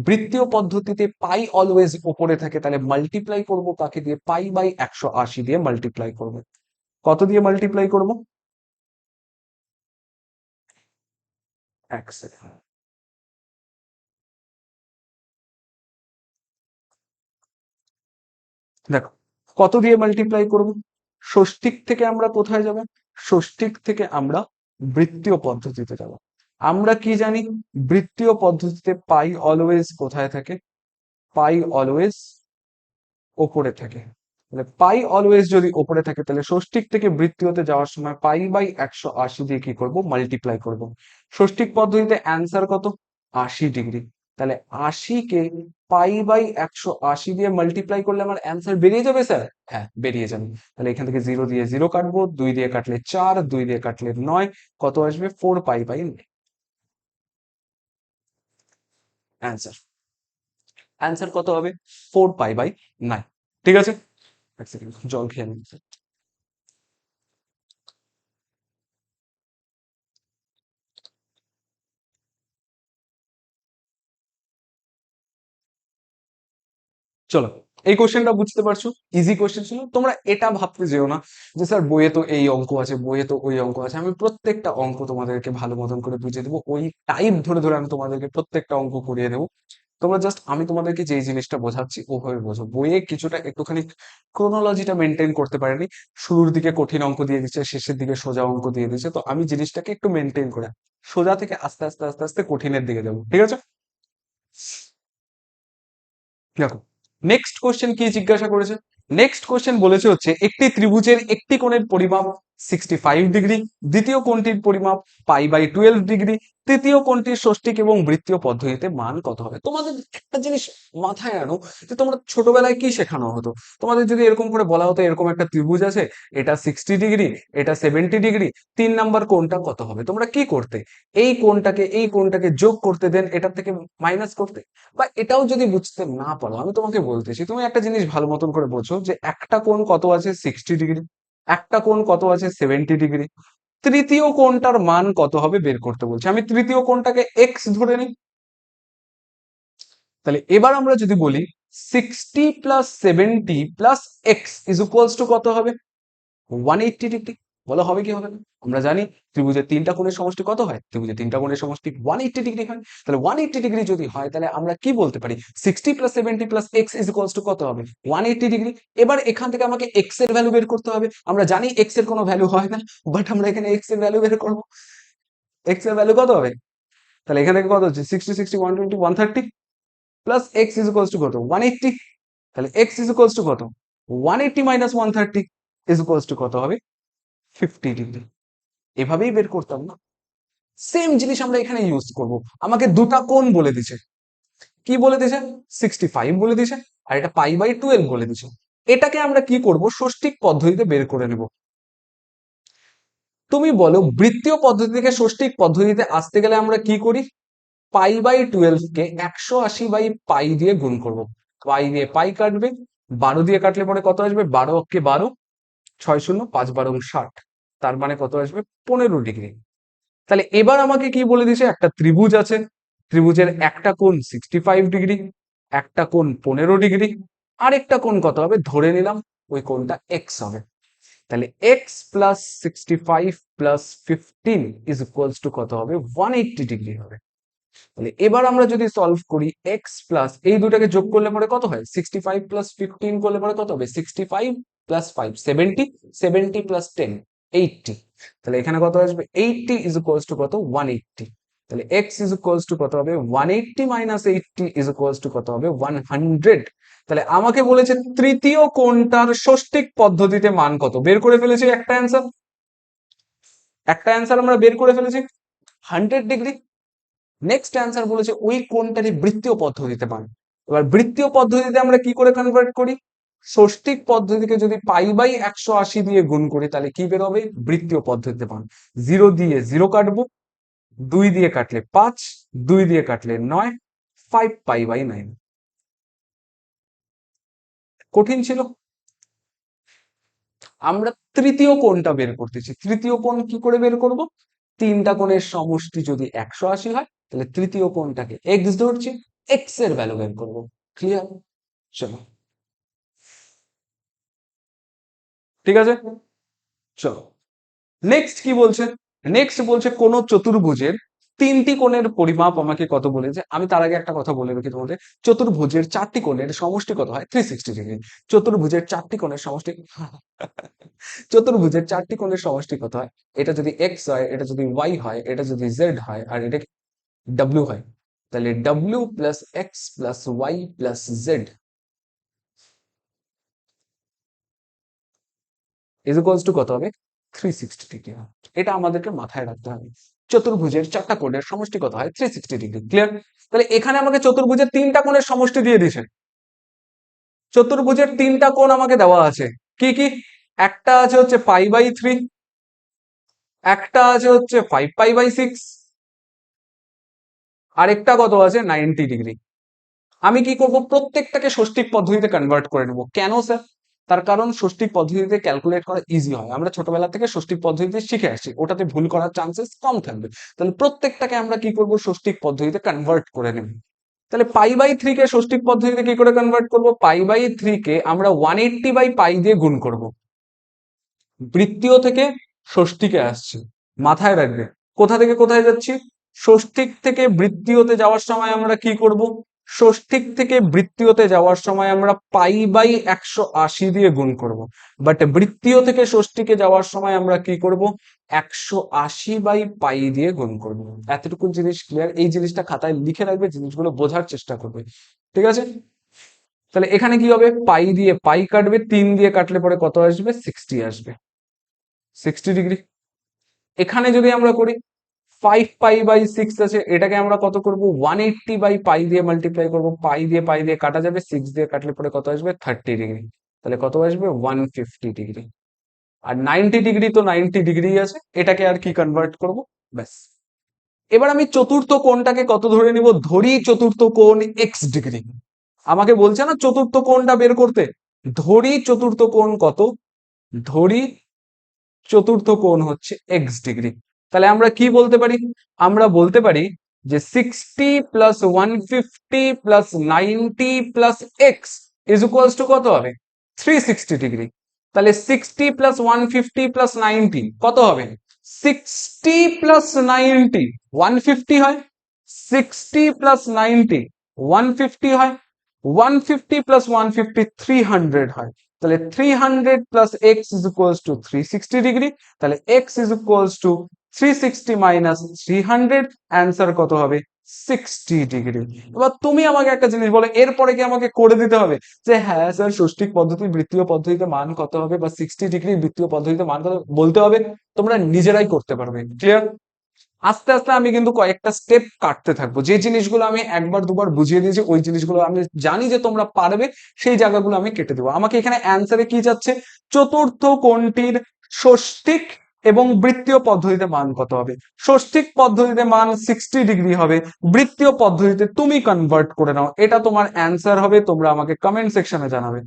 বৃত্তীয় পদ্ধতিতে পাই অলওয়েজ উপরে থাকে, তাহলে মাল্টিপ্লাই করব কাকে দিয়ে? π/180 দিয়ে মাল্টিপ্লাই করব। কত দিয়ে মাল্টিপ্লাই করব? এক সেকেন্ড। দেখো কত দিয়ে মাল্টিপ্লাই করব? ষষ্ঠিক থেকে আমরা কোথায় যাব? ষষ্ঠিক থেকে আমরা বৃত্তীয় পদ্ধতিতে যাব। আমরা কি জানি? বৃত্তীয় পদ্ধতিতে পাই অলওয়েজ কোথায় থাকে? পাই অলওয়েজ ওপরে থাকে। তাহলে পাই অলওয়েজ যদি ওপরে থাকে তাহলে ষষ্ঠিক থেকে বৃত্তীয়তে যাওয়ার সময় π/180 দিয়ে কি করব? মাল্টিপ্লাই করব। ষষ্ঠিক পদ্ধতিতে অ্যান্সার কত? 80 ডিগ্রি। তাহলে 80 কে পাই/180 দিয়ে মাল্টিপ্লাই করলে আমার অ্যান্সার বেরিয়ে যাবে স্যার। হ্যাঁ, বেরিয়ে যাবে। তাহলে এখান থেকে 0 দিয়ে 0 কাটবো, 2 দিয়ে কাটলে 4, 2 দিয়ে কাটলে 9, কত আসবে? 4 পাই/9 অ্যান্সার। অ্যান্সার কত হবে? 4 পাই/9। ঠিক আছে, এক সেকেন্ড জল খেয়ে নিন। চলো, এই কোশ্চেনটা বুঝতে পারছো, ইজি কোশ্চেন ছিল। তোমরা এটা ভাবতে যেও না যে স্যার বইয়ে তো এই অঙ্ক আছে, বইয়ে তো ওই অঙ্ক আছে। আমি প্রত্যেকটা অঙ্ক তোমাদেরকে ভালো মতন করে বুঝিয়ে দেবো, ওই টাইপ ধরে ধরে আমি তোমাদেরকে প্রত্যেকটা অঙ্ক করিয়ে দেবো। তোমরা জাস্ট আমি তোমাদেরকে যেই জিনিসটা বোঝাচ্ছি ওভাবে বোঝো। বইয়ে কিছুটা একটুখানি ক্রোনোলজিটা মেনটেন করতে পারেনি, শুরুর দিকে কঠিন অঙ্ক দিয়ে দিচ্ছে, শেষের দিকে সোজা অঙ্ক দিয়ে দিচ্ছে। তো আমি জিনিসটাকে একটু মেনটেন করে সোজা থেকে আস্তে আস্তে আস্তে আস্তে কঠিনের দিকে যাবো। ঠিক আছে, দেখো নেক্সট কোশ্চেন কি জিজ্ঞাসা করেছে। নেক্সট কোশ্চেন বলেছে হচ্ছে একটি ত্রিভুজের একটি কোণের পরিমাপ 65 ডিগ্রি, দ্বিতীয় কোণটির পরিমাপ পাই/12 ডিগ্রি, তৃতীয় কোণটির ষষ্ঠিক এবং বৃত্তীয় পদ্ধতিতে মান কত হবে। তোমাদের একটা জিনিস মাথায় আনো, যে তোমরা ছোটবেলায় কি শেখানো হতো? তোমাদের যদি এরকম করে বলা হতো এরকম একটা ত্রিভুজ আছে, এটা 60 ডিগ্রি, এটা 70 ডিগ্রি, 3 নাম্বার কোণটা কত হবে, তোমরা কি করতে? এই কোণটাকে যোগ করতে, দেন এটার থেকে মাইনাস করতে। বা এটাও যদি বুঝতে না পারো, আমি তোমাকে বলতেছি, তুমি একটা জিনিস ভালো মতন করে বোঝো যে একটা কোণ কত আছে 60 ডিগ্রি, একটা কোণ কত আছে 70 ডিগ্রি, তৃতীয় কোণটার মান কত হবে বের করতে বলছে। আমি তৃতীয় কোণটাকে এক্স ধরে নিই। তাহলে এবার আমরা যদি বলি 60 + 70 + x কত হবে? 180 ডিগ্রি। বলো হবে কি হবে না? আমরা জানি ত্রিভুজের তিনটা কোণের সমষ্টি কত হয়? ত্রিভুজের তিনটা কোণের সমষ্টি 180 ডিগ্রি হয়। তাহলে 180 ডিগ্রি যদি হয়, তাহলে আমরা কি বলতে পারি? 60 + 70 + x কত হবে? 180 ডিগ্রি। এবার এখান থেকে আমাকে এক্স এর ভ্যালু বের করতে হবে। আমরা জানি এক্স এর কোনো ভ্যালু হয় না, বাট আমরা এখানে এক্স এর ভ্যালু বের করবো। এক্স এর ভ্যালু কত হবে? তাহলে এখানে কত হচ্ছে? 60, 60, 120, 130 প্লাস এক্স কত? 180। তাহলে এক্স কত? 180 - 130 কত হবে? 50 ডিগ্রি। এভাবেই বের করতাম না? সেম জিনিস আমরা এখানে ইউজ করব। আমাকে দুটা কোণ বলে দিছে, কি বলে দিছে? 65 বলে দিছে, আর এটা পাই/12 বলে দিছে। এটাকে আমরা কি করব? ষষ্ঠিক পদ্ধতিতে বের করে নেব। তুমি বলো, বৃত্তীয় পদ্ধতি থেকে ষষ্ঠিক পদ্ধতিতে আসতে গেলে আমরা কি করি? পাই/12 কে 180/পাই দিয়ে গুণ করব। পাই দিয়ে পাই কাটবে, 12 দিয়ে কাটলে পরে কত আসবে? 12 × 12, 6 শূন্য 5 12 60, তার মানে কত আসবে? 15 ডিগ্রি। তাহলে এবার আমাকে কি বলে দিছে? একটা ত্রিভুজ আছে, ত্রিভুজের একটা কোণ 65 ডিগ্রি, একটা কোণ 15 ডিগ্রি, আরেকটা কোণ কত হবে? ধরে নিলাম ওই কোণটা এক্স হবে। তাহলে এক্স প্লাস 65 + 15 কত হবে? 180 ডিগ্রি হবে। তাহলে এবার আমরা যদি সলভ করি, এক্স প্লাস এই দুটাকে যোগ করলে পরে কত হয়? 65 + 15 করলে পরে কত হবে? 65 + 5 70, 70 + 10 80। তাহলে এখানে কত আসবে? 80 কত? 180। তাহলে এক্স কত হবে? 180 - 80 কত হবে? 100। তাহলে আমাকে বলেছে তৃতীয় কোণটার ষষ্ঠিক পদ্ধতিতে মান কত। বের করে ফেলেছি একটা অ্যান্সার, একটা অ্যান্সার আমরা বের করে ফেলেছি, 100 ডিগ্রি। নেক্সট অ্যান্সার বলেছে ওই কোণটারই বৃত্তীয় পদ্ধতিতে মান। এবার বৃত্তীয় পদ্ধতিতে আমরা কি করে কনভার্ট করি? ষষ্ঠিক পদ্ধতিকে যদি পাই/180 দিয়ে গুণ করি, তাহলে কি বেরোবে? বৃত্তীয় পদ্ধতিতে মান। 0 দিয়ে 0 কাটবো, 2 দিয়ে কাটলে 5, 2 দিয়ে কাটলে 9, 5 পাই/9। কঠিন ছিল? আমরা তৃতীয় কোণটা বের করতেছি। তৃতীয় কোণ কি করে বের করব? তিনটা কোণের সমষ্টি যদি 180 হয়, তাহলে তৃতীয় কোণটাকে এক্স ধরছি, এক্স এর ভ্যালু বের করবো। ক্লিয়ার? চলো, ঠিক আছে, চলো নেক্সট কি বলছে। নেক্সট বলছে কোন চতুর্ভুজের তিনটি কোণের পরিমাপ আমাকে কত বলেছে। আমি তার আগে একটা কথা বলে রাখি তোমাদের, চতুর্ভুজের চারটি কোণের সমষ্টি কত হয়? 360 ডিগ্রি। চতুর্ভুজের চারটি কোণের সমষ্টি চতুর্ভুজের চারটি কোণের সমষ্টি কত হয়? এটা যদি এক্স হয়, এটা যদি ওয়াই হয়, এটা যদি জেড হয়, আর এটা ডাব্লিউ হয়, তাহলে W plus X plus Y plus Z কত হবে? 360 ডিগ্রি। এটা আমাদেরকে মাথায় রাখতে হবে। চতুর্ভুজের 4টা কোণের সমষ্টি কত হয়? 360 ডিগ্রি। ক্লিয়ার? তাহলে এখানে আমাকে চতুর্ভুজের 3টা কোণের সমষ্টি দিয়ে দিয়েছে। চতুর্ভুজের 3টা কোণ আমাকে দেওয়া আছে। কি কি? একটা আছে হচ্ছে π/3, একটা আছে হচ্ছে 5π/6, আরেকটা কত আছে 90 ডিগ্রি। আমি কি করব? প্রত্যেকটাকে ষষ্ঠিক পদ্ধতিতে কনভার্ট করে নেব। কেন স্যার? তার কারণ ষষ্ঠিক পদ্ধতিতে ক্যালকুলেট করা ইজি হয়। আমরা ছোটবেলা থেকে ষষ্ঠিক পদ্ধতিতে শিখে আসছি, ওটাতে ভুল করার চান্সেস কম থাকবে। তাহলে প্রত্যেকটাকে আমরা কি করব? ষষ্ঠিক পদ্ধতিতে কনভার্ট করে নেব। তাহলে π/3 কে ষষ্ঠিক পদ্ধতিতে কি করে কনভার্ট করব? π/3 কে আমরা 180/π দিয়ে গুণ করব। বৃত্তীয় থেকে ষষ্ঠীকে আসছি, মাথায় রাখবে। কোথা থেকে কোথায় যাচ্ছি? ষষ্ঠিক থেকে বৃত্তীয়তে যাওয়ার সময় আমরা কি করব? ষষ্ঠিক থেকে বৃত্তীয়তে যাওয়ার সময় আমরা π/180 দিয়ে গুণ করব। বাট বৃত্তীয় থেকে ষষ্ঠীকে যাওয়ার সময় আমরা কি করব? 180/π দিয়ে গুণ করব। এতটুকু জিনিস ক্লিয়ার? এই জিনিসটা খাতায় লিখে রাখবে, জিনিসগুলো বোঝার চেষ্টা করবে। ঠিক আছে? তাহলে এখানে কি হবে? পাই দিয়ে পাই কাটবে, 3 দিয়ে কাটলে পরে কত আসবে? 60 আসবে। 60 ডিগ্রি। এখানে যদি আমরা করি 5π/6 আছে, এটাকে আমরা কত করব? 180/π দিয়ে মাল্টিপ্লাই করব। পাই দিয়ে কাটা যাবে, 6 দিয়ে কাটলে পরে কত আসবে? 30 ডিগ্রি। তাহলে কত আসবে? 150 ডিগ্রি। আর 90 ডিগ্রি তো 90 ডিগ্রি আছে, এটাকে আর কি কনভার্ট করব? ব্যাস। এবার আমি চতুর্থ কোণটাকে কত ধরে নিব? ধরি চতুর্থ কোণ x ডিগ্রি। আমাকে বলছে না চতুর্থ কোণটা বের করতে। ধরি চতুর্থ কোণ কত? ধরি চতুর্থ কোণ হচ্ছে x ডিগ্রি। তাহলে আমরা কি বলতে পারি? আমরা বলতে পারি যে 60 plus 150 plus 90 plus X is equals to কত হবে? 360 ডিগ্রি। তাহলে 60 প্লাস 150 প্লাস 90 কত হবে? 60 প্লাস 90 150 হয়। 60 প্লাস 90 150 হয়। 150 প্লাস 150 300 হয়। তাহলে 300 plus X is equals to 360 degree. তাহলে X is equals to 360 minus 300, answer কত হবে? 60 ডিগ্রি। এবার তুমি আমাকে একটা জিনিস বলো, এরপরে কি আমাকে করে দিতে হবে যে হ্যাঁ স্যার ষষ্ঠিক পদ্ধতি বৃত্তীয় পদ্ধতিতে মান কত হবে বা 60 ডিগ্রি বৃত্তীয় পদ্ধতিতে মান কত বলতে হবে? তোমরা নিজেরাই করতে পারবে। ক্লিয়ার? আস্তে আস্তে আমি কিন্তু কয়েকটা স্টেপ কাটতে থাকবো। যে জিনিসগুলো আমি একবার দুবার বুঝিয়ে দিয়েছি, ওই জিনিসগুলো আমি জানি যে তোমরা পারবে, সেই জায়গাগুলো আমি কেটে দেবো। আমাকে এখানে অ্যান্সারে কি যাচ্ছে? চতুর্থ কোণটির ষষ্ঠিক এবং বৃত্তীয় পদ্ধতিতে মান কত হবে? ষষ্ঠিক পদ্ধতিতে মান 60 ডিগ্রি হবে, বৃত্তীয় পদ্ধতিতে তুমি কনভার্ট করে নাও। এটা তোমার অ্যান্সার হবে। তোমরা আমাকে কমেন্ট সেকশনে জানাবে।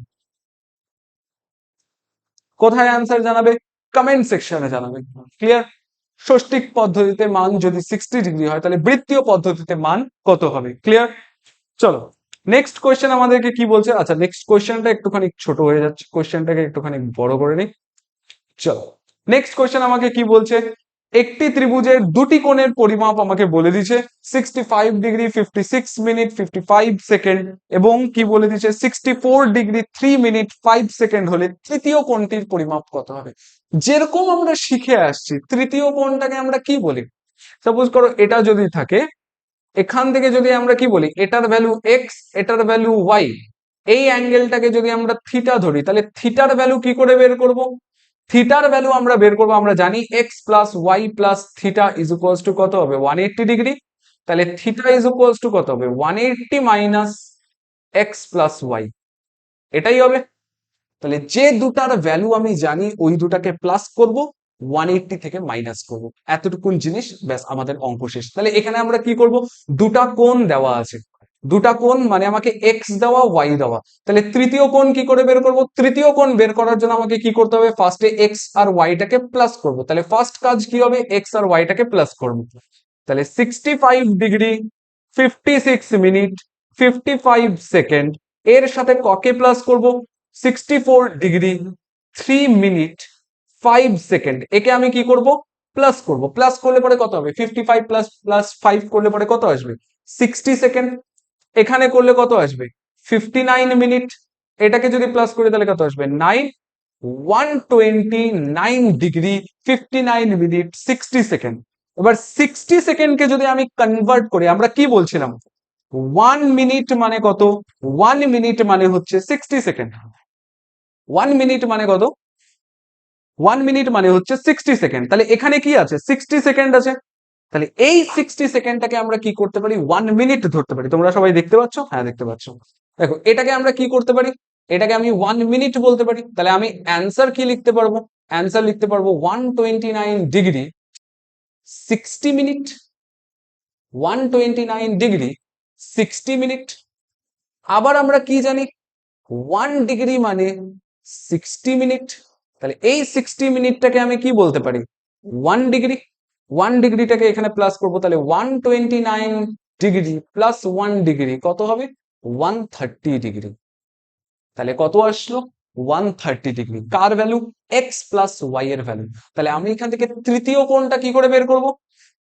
কোথায় অ্যান্সার জানাবে? কমেন্ট সেকশনে জানাবে। ক্লিয়ার? ষষ্ঠিক পদ্ধতিতে মান যদি 60 ডিগ্রি হয়, তাহলে বৃত্তীয় পদ্ধতিতে মান কত হবে? ক্লিয়ার? চলো নেক্সট কোয়েশ্চেন আমাদেরকে কি বলছে। আচ্ছা, নেক্সট কোয়েশ্চেনটা একটুখানি ছোট হয়ে যাচ্ছে, কোয়েশ্চেনটাকে একটুখানি বড় করে নিই। চলো নেক্সট কোয়েশ্চেন আমাকে কি বলছে? একটি ত্রিভুজের দুটি কোণের পরিমাপ আমাকে বলে দিয়েছে। 65 ডিগ্রি 56 মিনিট 55 সেকেন্ড এবং কি বলে দিয়েছে? 64 ডিগ্রি 3 মিনিট 5 সেকেন্ড হলে তৃতীয় কোণটির পরিমাপ কত হবে? যেরকম আমরা শিখে আসছি, তৃতীয় কোণটাকে আমরা কি বলি? সাপোজ করো এটা যদি থাকে, এখান থেকে যদি আমরা কি বলি? এটার ভ্যালু এক্স, এটার ভ্যালু ওয়াই, এই অ্যাঙ্গেলটাকে যদি আমরা থিটা ধরি, তাহলে থিটার ভ্যালু কি করে বের করব? থিটার ভ্যালু আমরা বের করবো, আমরা জানি X plus Y plus theta is equals to কত হবে? 180 ডিগ্রি। তাহলে থিটা ইজ ইকুয়ালস টু কত হবে? 180 মাইনাস এক্স প্লাস ওয়াই, এটাই হবে। তাহলে যে দুটার ভ্যালু আমি জানি ওই দুটাকে প্লাস করব, 180 থেকে মাইনাস করব। এতটুকুন জিনিস, ব্যাস আমাদের অঙ্ক শেষ। তাহলে এখানে আমরা কি করব? দুটা কোণ দেওয়া আছে, দুটা কোণ মানে আমাকে এক্স দেওয়া ওয়াই দেওয়া। তাহলে তৃতীয় কোণ কি করে বের করব? তৃতীয় কোণ বের করার জন্য আমাকে কি করতে হবে? ফার্স্টে এক্স আর ওয়াইটাকে প্লাস করব। তাহলে ফার্স্ট কাজ কি হবে? এক্স আর ওয়াইটাকে প্লাস করব। তাহলে 65 ডিগ্রি 56 মিনিট 55 সেকেন্ড এর সাথে ককে প্লাস করব? 64 ডিগ্রি 3 মিনিট 5 সেকেন্ড, একে আমি কি করব? প্লাস করব। প্লাস করলে পরে কত হবে? 55 প্লাস প্লাস 5 করলে পরে কত আসবে? 60 সেকেন্ড। এখানে করলে কত আসবে? 59 মিনিট। এটাকে যদি প্লাস করি তাহলে কত আসবে? 129 ডিগ্রি 59 মিনিট 60 সেকেন্ড। এবার 60 সেকেন্ডকে যদি আমি কনভার্ট করি, আমরা কি বলছিলাম? 1 মিনিট মানে কত? 1 মিনিট মানে হচ্ছে 60 সেকেন্ড। 1 মিনিট মানে কত? 1 মিনিট মানে হচ্ছে 60 সেকেন্ড। তাহলে এখানে কি আছে? 60 সেকেন্ড আছে। তাহলে এই 60 সেকেন্ডটাকে আমরা কি করতে পারি, 1 মিনিট ধরতে পারি। তোমরা সবাই দেখতে পাচ্ছ? হ্যাঁ দেখতে পাচ্ছ। দেখো এটাকে আমরা কি করতে পারি, এটাকে আমি 1 মিনিট বলতে পারি। তাহলে আমি অ্যান্সার কি লিখতে পারবো, অ্যান্সার লিখতে পারবো 129 ডিগ্রি 60 মিনিট, 129 ডিগ্রি 60 মিনিট। আবার আমরা কি জানি, 1 ডিগ্রি মানে 60 মিনিট। তাহলে এই 60 মিনিটটাকে আমি কি বলতে পারি, 1 ডিগ্রি। 1 ডিগ্রিটাকে এখানে প্লাস করবো, তাহলে 129 ডিগ্রি প্লাস 1 ডিগ্রি কত হবে, 130 ডিগ্রি। তাহলে কত আসলো, 130 ডিগ্রি। কার ভ্যালু, এক্স প্লাস ওয়াই এর ভ্যালু। তাহলে আমি এখান থেকে তৃতীয় কোণটা কি করে বের করব,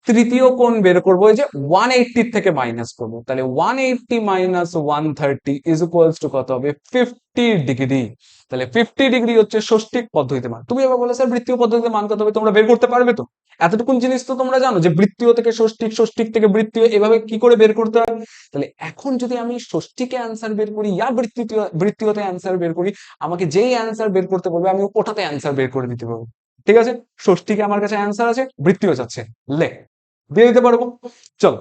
তৃতীয় কোণ বের করবো এই যে 180 থেকে মাইনাস করবো। তাহলে 180 মাইনাস 130 ইজ ইকুয়ালস টু কত হবে, 50 ডিগ্রি। তাহলে 50 ডিগ্রি হচ্ছে ষষ্ঠিক পদ্ধতিতে মান। তুমি এবার বলে স্যার বৃত্তীয় পদ্ধতিতে মান কত হবে, তোমরা বের করতে পারবে তো? এতটুকুন জিনিস তো তোমরা জানো যে বৃত্তীয় থেকে ষষ্ঠিক, ষষ্ঠিক থেকে বৃত্তীয়, এভাবে কি করে বের করতে হয়। তাহলে এখন যদি আমি ষষ্ঠীকে অ্যান্সার বের করি ইয়া বৃত্তীয়তে অ্যান্সার বের করি, আমাকে যেই অ্যান্সার বের করতে বলবে আমি ওটাতে অ্যান্সার বের করে দিতে পারবো। ঠিক আছে, ষষ্ঠীকে আমার কাছে অ্যান্সার আছে, বৃত্তীয় যাচ্ছে, লে দিয়ে দিতে পারবো। চলো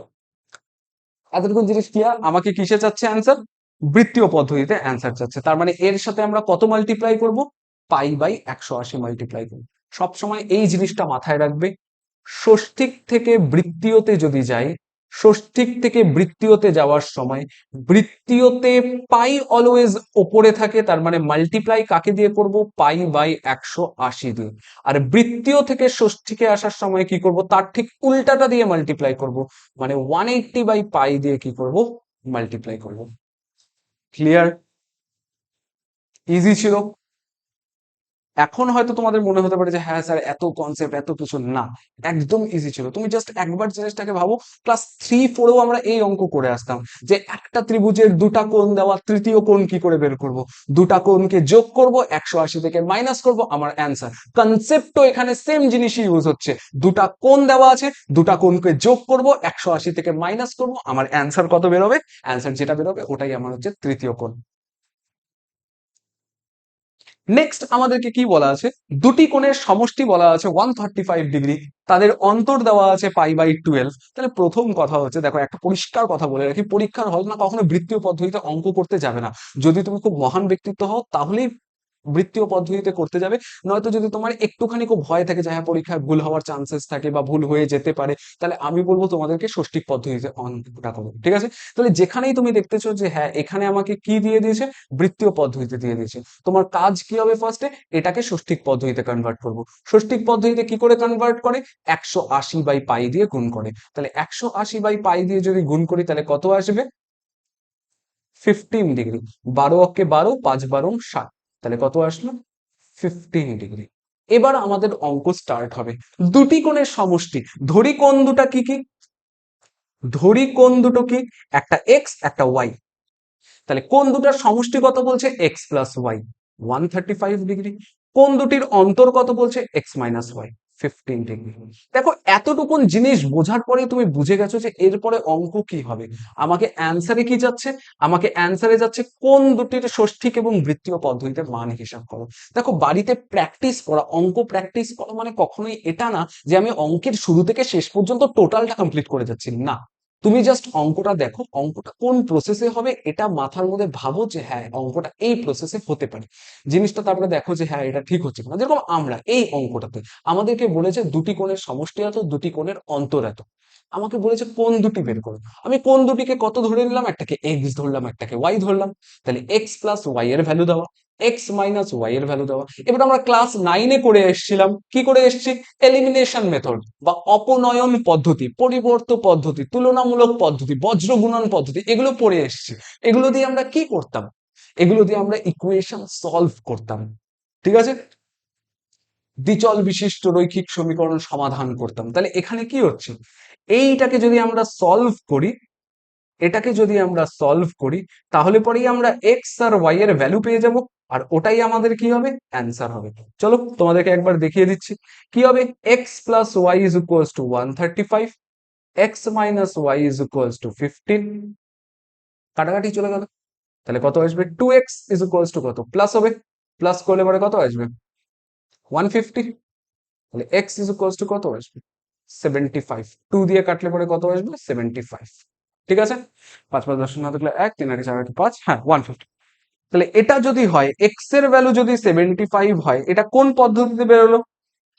এতটুকু জিনিস ক্লিয়ার। আমাকে কিসে চাচ্ছে অ্যান্সার, বৃত্তীয় পদ্ধতিতে অ্যান্সার চাচ্ছে। তার মানে এর সাথে আমরা কত মাল্টিপ্লাই করব, পাই বাই 180 মাল্টিপ্লাই করব। সবসময় এই জিনিসটা মাথায় রাখবে, ষষ্ঠিক থেকে বৃত্তীয়তে যদি যাই, ষষ্ঠিক থেকে বৃত্তীয়তে যাওয়ার সময় বৃত্তীয়তে পাই অলওয়েজ ওপরে থাকে, তার মানে মাল্টিপ্লাই কাকে দিয়ে করব, পাই বাই 180 দিয়ে। আর বৃত্তীয় থেকে ষষ্ঠীকে আসার সময় কি করব, তার ঠিক উল্টাটা দিয়ে মাল্টিপ্লাই করব, মানে 180 বাই পাই দিয়ে কি করব, মাল্টিপ্লাই করব। ক্লিয়ার? ইজি ছিল। এখন হয়তো তোমাদের মনে হতে পারে যে হ্যাঁ স্যার এত কনসেপ্ট এত কিছু না, একদম ইজি ছিল। তুমি জাস্ট একবার জিনিসটাকে ভাবো, ক্লাস 3-4-এও আমরা এই অঙ্ক করে আসতাম যে একটা ত্রিভুজের দুটা কোণ দেওয়া, তৃতীয় কোণ কি করে বের করব, দুটা কোণকে যোগ করব, 180 থেকে মাইনাস করব, আমার অ্যান্সার। কনসেপ্টও এখানে সেম জিনিসই ইউজ হচ্ছে, দুটা কোণ দেওয়া আছে, দুটা কোণকে যোগ করব, 180 থেকে মাইনাস করব, আমার অ্যান্সার কত বেরোবে, অ্যান্সার যেটা বেরোবে ওটাই আমার হচ্ছে তৃতীয় কোণ। নেক্সট আমাদেরকে কি বলা আছে, দুটি কোণের সমষ্টি বলা আছে 135 ডিগ্রি, তাদের অন্তর দেওয়া আছে পাই বাই 12। তাহলে প্রথম কথা হচ্ছে, দেখো একটা পরিষ্কার কথা বলে রাখি, পরীক্ষার হল না কখনো বৃত্তীয় পদ্ধতিতে অঙ্ক করতে যাবে না। যদি তুমি খুব মহান ব্যক্তিত্ব হও তাহলেই বৃত্তীয় পদ্ধতিতে করতে যাবে, নয়তো যদি তোমার একটুখানি খুব ভয় থাকে যে হ্যাঁ পরীক্ষায় ভুল হওয়ার চান্সেস থাকে বা ভুল হয়ে যেতে পারে, তাহলে আমি বলবো তোমাদেরকে ষষ্ঠিক পদ্ধতিতে অঙ্কটা করো। ঠিক আছে, তাহলে যেখানেই তুমি দেখতেছো যে হ্যাঁ এখানে আমাকে কি দিয়ে দিয়েছে, বৃত্তীয় পদ্ধতিতে দিয়ে দিয়েছে, তোমার কাজ কি হবে, ফার্স্টে এটাকে ষষ্ঠিক পদ্ধতিতে কনভার্ট করব। ষষ্ঠিক পদ্ধতিতে কি করে কনভার্ট করে, 180 বাই পাই দিয়ে গুণ করে। তাহলে 180 বাই পাই দিয়ে যদি গুণ করি তাহলে কত আসবে, 15 ডিগ্রি। 12 অক্ষে 12, 5 12 60, তাহলে কত আসলো, 15 ডিগ্রি। এবার আমাদের অঙ্ক স্টার্ট হবে। দুটি কোণের সমষ্টি, ধরি কোণ দুটা কি কি, ধরি কোণ দুটো কি, একটা এক্স একটা ওয়াই। তাহলে কোণ দুটার সমষ্টি কত বলছে, এক্স প্লাস ওয়াই, 135 ডিগ্রি। কোণ দুটির অন্তর কত বলছে, এক্স মাইনাস ওয়াই, 15 ডিগ্রি। দেখো এতটুকুন জিনিস বোঝার পরে তুমি বুঝে গেছো যে এরপরে অঙ্ক কি হবে। আমাকে অ্যান্সারে কি যাচ্ছে, আমাকে অ্যান্সারে যাচ্ছে কোণ দুটির ষষ্ঠিক এবং বৃত্তীয় পদ্ধতিতে মান হিসাব করো। দেখো বাড়িতে প্র্যাকটিস করা, অঙ্ক প্র্যাকটিস করা মানে কখনোই এটা না যে আমি অঙ্কের শুরু থেকে শেষ পর্যন্ত টোটালটা কমপ্লিট করে যাচ্ছি, না। তুমি জাস্ট অঙ্কটা দেখো, অঙ্কটা কোন প্রসেসে হবে এটা মাথার মধ্যে ভাবো যে হ্যাঁ অঙ্কটা এই প্রসেসে হতে পারে। জিনিসটা তারপরে দেখো যে হ্যাঁ এটা ঠিক হচ্ছে কিনা। যেরকম আমরা এই অঙ্কটাতে আমাদেরকে বলেছে দুটি কোণের সমষ্টি এত, দুটি কোণের অন্তর এত, আমাকে বলেছে কোণ দুটি বের করো। আমি কোণ দুটিকে কত ধরে নিলাম, একটাকে এক্স ধরলাম একটাকে ওয়াই ধরলাম। তাহলে এক্স প্লাস ওয়াই এর ভ্যালু দেওয়া, এক্স মাইনাস ওয়াই এর ভ্যালু দেওয়া। এবার আমরা ক্লাস 9-এ করে এসেছিলাম, কি করে এসেছি, এলিমিনেশন মেথড বা অপনয়ন পদ্ধতি, পরিবর্ত পদ্ধতি, তুলনামূলক পদ্ধতি, বজ্র গুণন পদ্ধতি, এগুলো পড়ে এসেছি। এগুলো দিয়ে আমরা কি করতাম, এগুলো দিয়ে আমরা ইকুয়েশন সলভ করতাম। ঠিক আছে, দ্বিচল বিশিষ্ট রৈখিক সমীকরণ সমাধান করতাম। তাহলে এখানে কি হচ্ছে, এইটাকে যদি আমরা সলভ করি, এটাকে যদি আমরা সলভ করি তাহলে পরেই আমরা এক্স আর ওয়াই এর ভ্যালু পেয়ে যাব, আর ওটাই আমাদের কি হবে, অ্যান্সার হবে। চলো তোমাদেরকে একবার দেখিয়ে দিচ্ছি কি হবে। X plus Y is equals to 135, X minus Y is equals to 15, কাটাকাটি চলে গেল। তাহলে কত আসবে, 2x ইজ ইকুয়ালস টু কত, প্লাস হবে, প্লাস করলে পরে কত আসবে, 150। তাহলে এক্স ইজ ইকুয়ালস টু কত আসবে, 75। 2 দিয়ে কাটলে পরে কত আসবে? 75। ঠিক আছে? 5 5 10 না থাকলে 1, 3 আর 4 আর 5, হ্যাঁ 150। তাহলে এটা যদি হয়, এক্স এর ভ্যালু যদি 75 হয়, এটা কোন পদ্ধতিতে বেরোলো?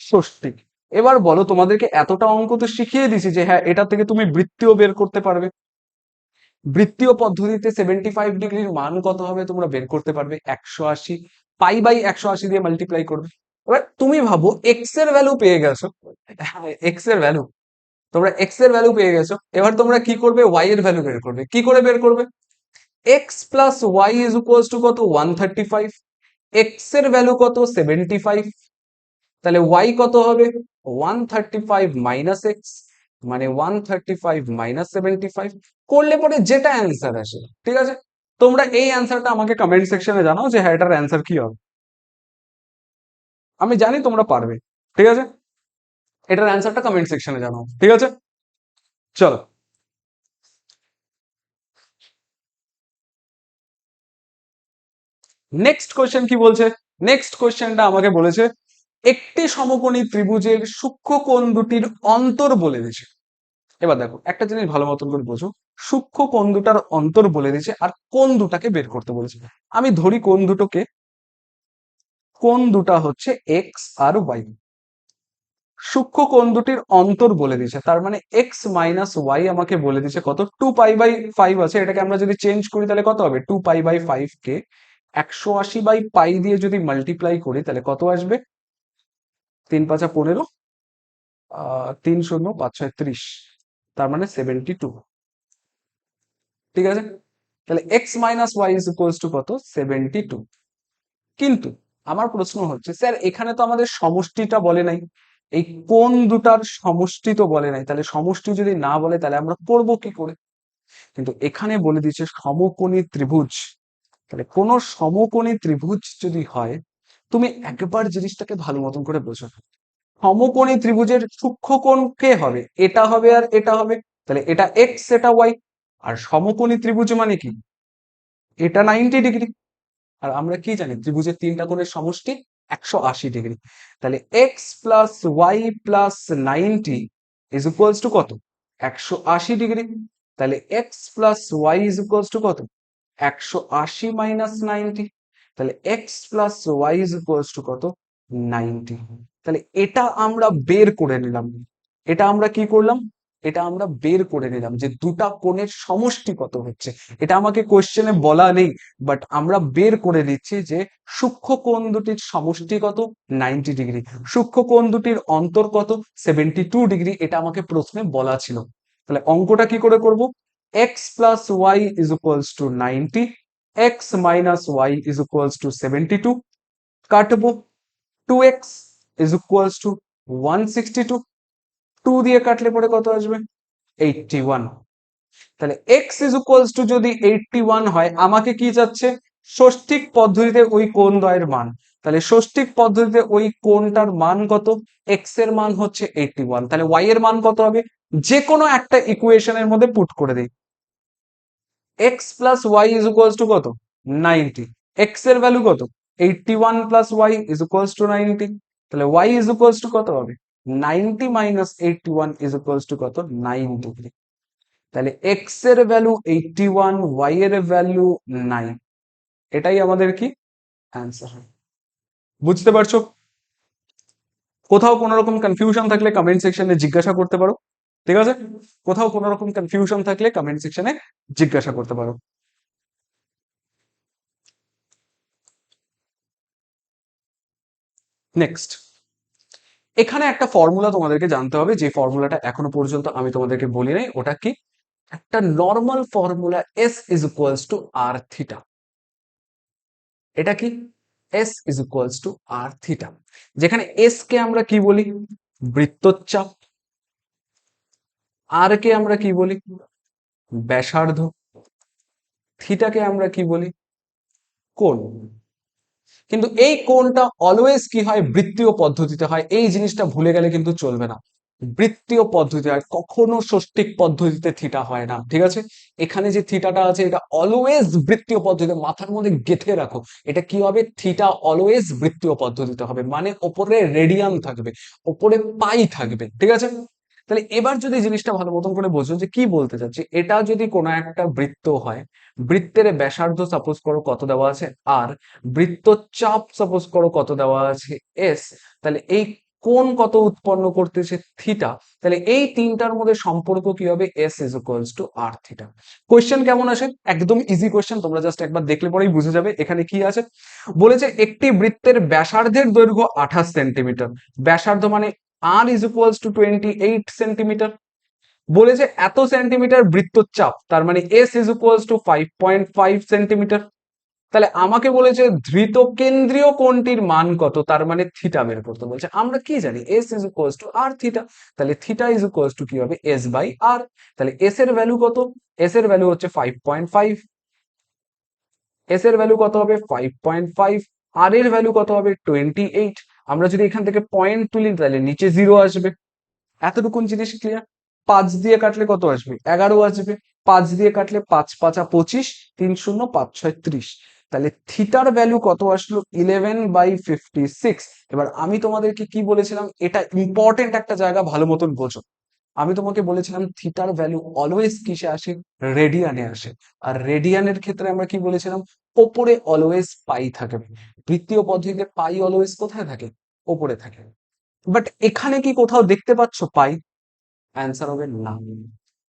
ষষ্ঠী। এবার বলো, তোমাদেরকে এতটা অঙ্ক তো শিখিয়ে দিছি যে হ্যাঁ, এটা থেকে তুমি বৃত্তীয় বের করতে পারবে। বৃত্তীয় পদ্ধতিতে 75 ডিগ্রির মান কত হবে তোমরা বের করতে পারবে। 180, পাই বাই 180 দিয়ে মাল্টিপ্লাই করবে। এবার তুমি ভাবো, এক্স এর ভ্যালু পেয়ে গেছো। এক্স এর ভ্যালু, তোমরা এক্স এর ভ্যালু পেয়ে গেছো। এবার তোমরা কি করবে? ওয়াই এর ভ্যালু বের করবে। কি করে বের করবে? X plus Y is equals to কত? 135। এক্স এর ভ্যালু কত? 75। তাহলে ওয়াই কত হবে? 135 মাইনাস এক্স, মানে 135 মাইনাস 75। করলে পরে যেটা অ্যান্সার আসে, ঠিক আছে? তোমরা এই অ্যান্সারটা আমাকে কমেন্ট সেকশনে জানাও যে হ্যাঁ, এটার অ্যান্সার কি হবে। আমি জানি তোমরা পারবে। ঠিক আছে? এটার অ্যান্সারটা কমেন্ট সেকশনে জানাও। ঠিক আছে? চলো, নেক্সট কোয়েশ্চেন কি বলছে? নেক্সট কোয়েশ্চেনটা আমাকে বলেছে একটি সমকোণী ত্রিভুজের সূক্ষ্ম কোণ দুটির অন্তর বলে দিয়েছে। এবার দেখো, একটা জিনিস ভালো মতন করে বোঝো। সূক্ষ্ম কোণ দুটার অন্তর বলে দিয়েছে আর কোণ দুটাকে বের করতে বলেছে। আমি ধরি কোণ দুটোকে, কোণ দুটা হচ্ছে এক্স আর ওয়াই। সূক্ষ্ম কোণ দুটির অন্তর বলে দিয়েছে, তার মানে এক্স মাইনাস ওয়াই আমাকে বলে দিয়েছে কত? 2 পাই বাই 5 আছে, এটাকে আমরা যদি চেঞ্জ করি তাহলে কত হবে? 2 পাই বাই 5 কে 180/পাই দিয়ে যদি মাল্টিপ্লাই করি তাহলে কত আসবে? 3 5 15, 3 0 5 6 30, তার মানে 72। ঠিক আছে? তাহলে X minus Y is equals to কত? 72। কিন্তু আমার প্রশ্ন হচ্ছে, স্যার এখানে তো আমাদের সমষ্টিটা বলে নাই, এই কোণ দুটার সমষ্টি তো বলে নাই, তাহলে সমষ্টি যদি না বলে তাহলে আমরা করব কি করে? কিন্তু এখানে বলে দিচ্ছে সমকোণী ত্রিভুজ। তাহলে কোন সমকোণী ত্রিভুজ যদি হয়, তুমি একবার জিনিসটাকে ভালো মতন করে বোঝো। সমকোণী ত্রিভুজের সূক্ষ্মকোণ কে হবে? এটা হবে আর এটা হবে। তাহলে এটা এক্স, এটা ওয়াই। আর সমকোণী ত্রিভুজ মানে কি? এটা 90 ডিগ্রি। আর আমরা কি জানি? ত্রিভুজের তিনটা কোণের সমষ্টি 180 ডিগ্রি। তাহলে X plus Y plus 90 is equals to কত? 180 ডিগ্রি। তাহলে X plus Y is equals to কত? 180 মাইনাস 90। তাহলে X plus Y is equals to কত? 90। তাহলে এটা আমরা বের করে নিলাম। এটা আমরা কি করলাম? এটা আমরা বের করে নিলাম যে দুটা কোণের সমষ্টি কত হচ্ছে। এটা আমাকে কোশ্চেনে বলা নেই, বাট আমরা বের করে নিচ্ছি যে সূক্ষ্ম কোণ দুটির সমষ্টি কত? 90 ডিগ্রি। সূক্ষ্ম কোণ দুটির অন্তর কত? 72 ডিগ্রি। এটা আমাকে প্রশ্নে বলা ছিল। তাহলে অঙ্কটা কি করে করব? X plus Y is equals to 90, X minus Y is equals to 72। কাটবো। 2x is equals two 162। 2 দিয়ে কাটলে পরে কত আসবে? 81। তাহলে x ইজ ইকুয়ালস টু যদি 81 হয়, আমাকে কি চাচ্ছে? ষষ্ঠিক পদ্ধতিতে ওই কোণ দ্বয়ের মান। তাহলে ষষ্ঠিক পদ্ধতিতে ওই কোণটার মান কত? x এর মান হচ্ছে 81, তাহলে y এর মান কত হবে? যে কোনো একটা ইকুয়েশনের মধ্যে পুট করে দেই। x plus Y is equals to কত? 90। x এর ভ্যালু কত? 81 plus Y is equals to 90। তাহলে y ইজ ইকুয়ালস টু কত হবে? 90 মাইনাস 81 ইজ ইকুয়ালস টু কত? 9 ডিগ্রি। তাহলে x এর ভ্যালু 81, y এর ভ্যালু 9। এটাই আমাদের কি অ্যান্সার। বুঝতে পারছো? কোথাও কোনো রকম কনফিউশন থাকলে কমেন্ট সেকশনে জিজ্ঞাসা করতে পারো। ঠিক আছে? কোথাও কোনো রকম কনফিউশন থাকলে কমেন্ট সেকশনে জিজ্ঞাসা করতে পারো। নেক্সট, এখানে একটা ফর্মুলা তোমাদেরকে জানতে হবে, যে ফর্মুলাটা এখনো পর্যন্ত আমি তোমাদেরকে বলি নাই। ওটা কি? একটা normal formula, S is equals to R theta. এটা কি? S is equals to R theta. যেখানে এস কে আমরা কি বলি? বৃত্তচাপ। আর কে আমরা কি বলি? ব্যাসার্ধ। থিটাকে আমরা কি বলি? কোণ। কিন্তু এই কোণটা অলওয়েজ কি হয়? বৃত্তীয় পদ্ধতিতে হয়। এই জিনিসটা ভুলে গেলে কিন্তু চলবে না। বৃত্তীয় পদ্ধতি হয়, কখনো ষষ্ঠিক পদ্ধতিতে থিটা হয় না। ঠিক আছে? এখানে যে থিটাটা আছে, এটা অলওয়েজ বৃত্তীয় পদ্ধতিতে, মাথার মধ্যে গেঁথে রাখো। এটা কি হবে? থিটা অলওয়েজ বৃত্তীয় পদ্ধতিতে হবে, মানে ওপরে রেডিয়ান থাকবে, ওপরে পাই থাকবে। ঠিক আছে? তাহলে এবার যদি জিনিসটা ভালো মতন করে বোঝো যে কি বলতে চাচ্ছি, এটা যদি কোনো একটা বৃত্ত হয়, বৃত্তের ব্যাসার্ধ সাপোজ করো কত দেওয়া আছে আর, বৃত্তচাপ সাপোজ করো কত দেওয়া আছে এস, তাহলে এই কোণ কত উৎপন্ন করতেছে থিটা, তাহলে এই তিনটার মধ্যে সম্পর্ক কি হবে, S is equals to R theta. Question কেমন আসে, একদম ইজি কোয়েশ্চেন, তোমরা জাস্ট একবার দেখলে পরেই বুঝে যাবে এখানে কি আছে। বলেছে একটি বৃত্তের ব্যাসার্ধের দৈর্ঘ্য 28 সেন্টিমিটার, ব্যাসার্ধ মানে আর ইজ ইকুয়ালস টু 28 সেন্টিমিটার। বলেছে এত সেন্টিমিটার বৃত্তচাপ, তার মানে S is equals two 5.5 centimetre. তাহলে আমাকে বলেছে ধৃত কেন্দ্রীয় কোণটির মান কত, তার মানে থিটা বের করতে বলছে। আমরা কি জানি S is equals to R theta, তাহলে থিটা ইজ ইকুয়ালস টু কি হবে, এস বাই আর। তাহলে এস এর ভ্যালু কত, এস এর ভ্যালু হচ্ছে 5.5, এস এর ভ্যালু কত হবে 5.5, আর এর ভ্যালু কত হবে 28। আমরা যদি এখান থেকে পয়েন্ট তুলি তাহলে নিচে 0 আসবে। এতটুকুন জিনিস ক্লিয়ার। 5 দিয়ে কাটলে কত আসবে, 11 আসবে। 5 দিয়ে কাটলে 5 5 25, 3 0 5 6 30। তাহলে থিটার ভ্যালু কত আসলো, 11/56। এবার আমি তোমাদেরকে কি বলেছিলাম, এটা ইম্পর্টেন্ট একটা জায়গা, ভালো মতন বোঝো। আমি তোমাকে বলেছিলাম থিটার ভ্যালু অলওয়েজ কিসে আসে, রেডিয়ানে আসে। আর রেডিয়ানের ক্ষেত্রে আমরা কি বলেছিলাম, ওপরে অলওয়েজ পাই থাকে। বৃত্তীয় পদ্ধতিতে পাই অলওয়েজ কোথায় থাকে, ওপরে থাকে। বাট এখানে কি কোথাও দেখতে পাচ্ছ পাই, অ্যান্সার হবে না।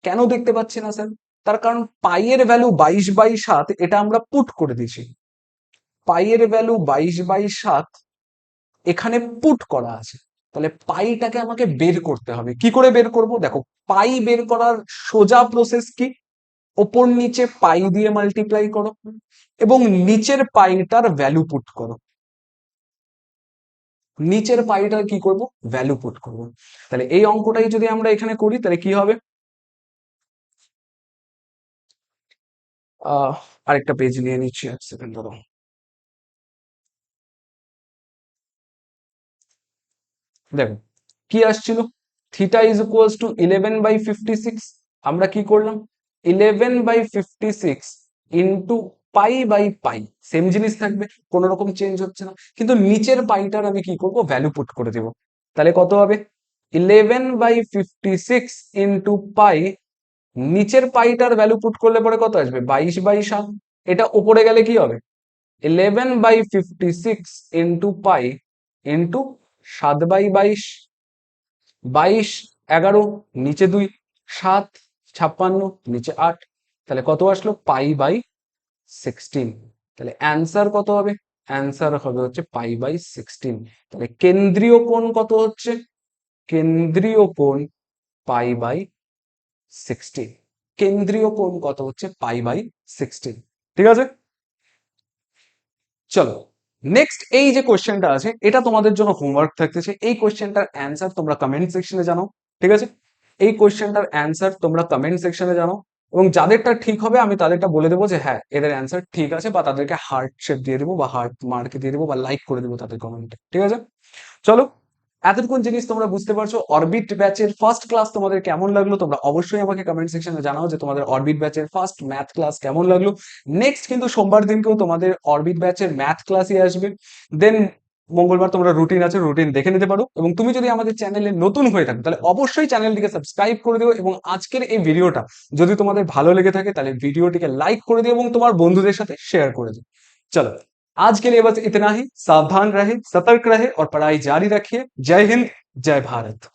কেন দেখতে পাচ্ছি না স্যার, তার কারণ পাইয়ের ভ্যালু 22/7, এটা আমরা পুট করে দিয়েছি। পাইয়ের ভ্যালু 22/7 এখানে পুট করা আছে। তাহলে পাইটাকে আমাকে বের করতে হবে, কি করে বের করব, দেখো পাই বের করার সোজা প্রসেস কি, ওপর নিচে পাই দিয়ে মাল্টিপ্লাই করো এবং নিচের পাইটার ভ্যালু পুট করো। নিচের পাইটার কি করব, ভ্যালু পুট করব। তাহলে এই অঙ্কটাই যদি আমরা এখানে করি তাহলে কি হবে, আহ আরেকটা পেজ নিয়ে নিচ্ছি, এক সেকেন্ড ধরো। দেখো কি আসছিল, থিটা ইজ ইকুয়ালস টু 11/56। আমরা কি করলাম, 11/56 into pi by pi, same জিনিস থাকবে, কোনো রকম চেঞ্জ হচ্ছে না, কিন্তু নিচের পাইটার আমি কি করব, ভ্যালু পুট করে দেব। তাহলে কত হবে, 11/56 ইন্টু পাই, নিচের পাইটার ভ্যালু পুট করলে পরে কত আসবে, 22/7। এটা উপরে গেলে কি হবে, 11/56 ইন্টু পাই ইন্টু 7/22, 22 11, নিচে 2, 7 56, নিচে 8। তাহলে কত আসলো, পাই/16। তাহলে অ্যান্সার কত হবে, অ্যান্সার হবে হচ্ছে পাই/16। তাহলে কেন্দ্রীয় কোণ কত হচ্ছে, কেন্দ্রীয় কোণ পাই/16। কেন্দ্রীয় কোণ কত হচ্ছে, পাই/16। ঠিক আছে, চলো নেক্সট এই যে কোশ্চেনটা আছে এটা তোমাদের জন্য হোমওয়ার্ক থাকতেছে, এই কোশ্চেনটার অ্যান্সার তোমরা কমেন্ট সেকশনে জানাও। ঠিক আছে, এই কোশ্চেনটার অ্যান্সার তোমরা কমেন্ট সেকশনে জানাও, এবং যাদেরটা ঠিক হবে আমি তাদেরটা বলে দেবো যে হ্যাঁ এদের অ্যান্সার ঠিক আছে, বা তাদেরকে হার্ট শেপ দিয়ে দেবো বা হার্ট মার্ক দিয়ে দেবো বা লাইক করে দেবো তাদের কমেন্টে। ঠিক আছে, চলো এতটুকুন জিনিস তোমরা বুঝতে পারছো। অরবিট ব্যাচের ফার্স্ট ক্লাস তোমাদের কেমন লাগলো তোমরা অবশ্যই আমাকে কমেন্ট সেকশনে জানাও যে তোমাদের অরবিট ব্যাচের ফার্স্ট ম্যাথ ক্লাস কেমন লাগলো। নেক্সট কিন্তু সোমবার দিনকেও তোমাদের অরবিট ব্যাচের ম্যাথ ক্লাসই আসবে। দেন মঙ্গলবার তোমরা রুটিন আছে, রুটিন দেখে নিতে পারো। এবং তুমি যদি আমাদের চ্যানেলে নতুন হয়ে থাকো তাহলে অবশ্যই চ্যানেলটিকে সাবস্ক্রাইব করে দিও, এবং আজকের এই ভিডিওটা যদি তোমাদের ভালো লেগে থাকে তাহলে ভিডিওটিকে লাইক করে দিও এবং তোমার বন্ধুদের সাথে শেয়ার করে দিও। चलो आज के लिए बस इतना ही, सावधान रहे, सतर्क रहे और पढ़ाई जारी रखिए। जय हिंद, जय भारत।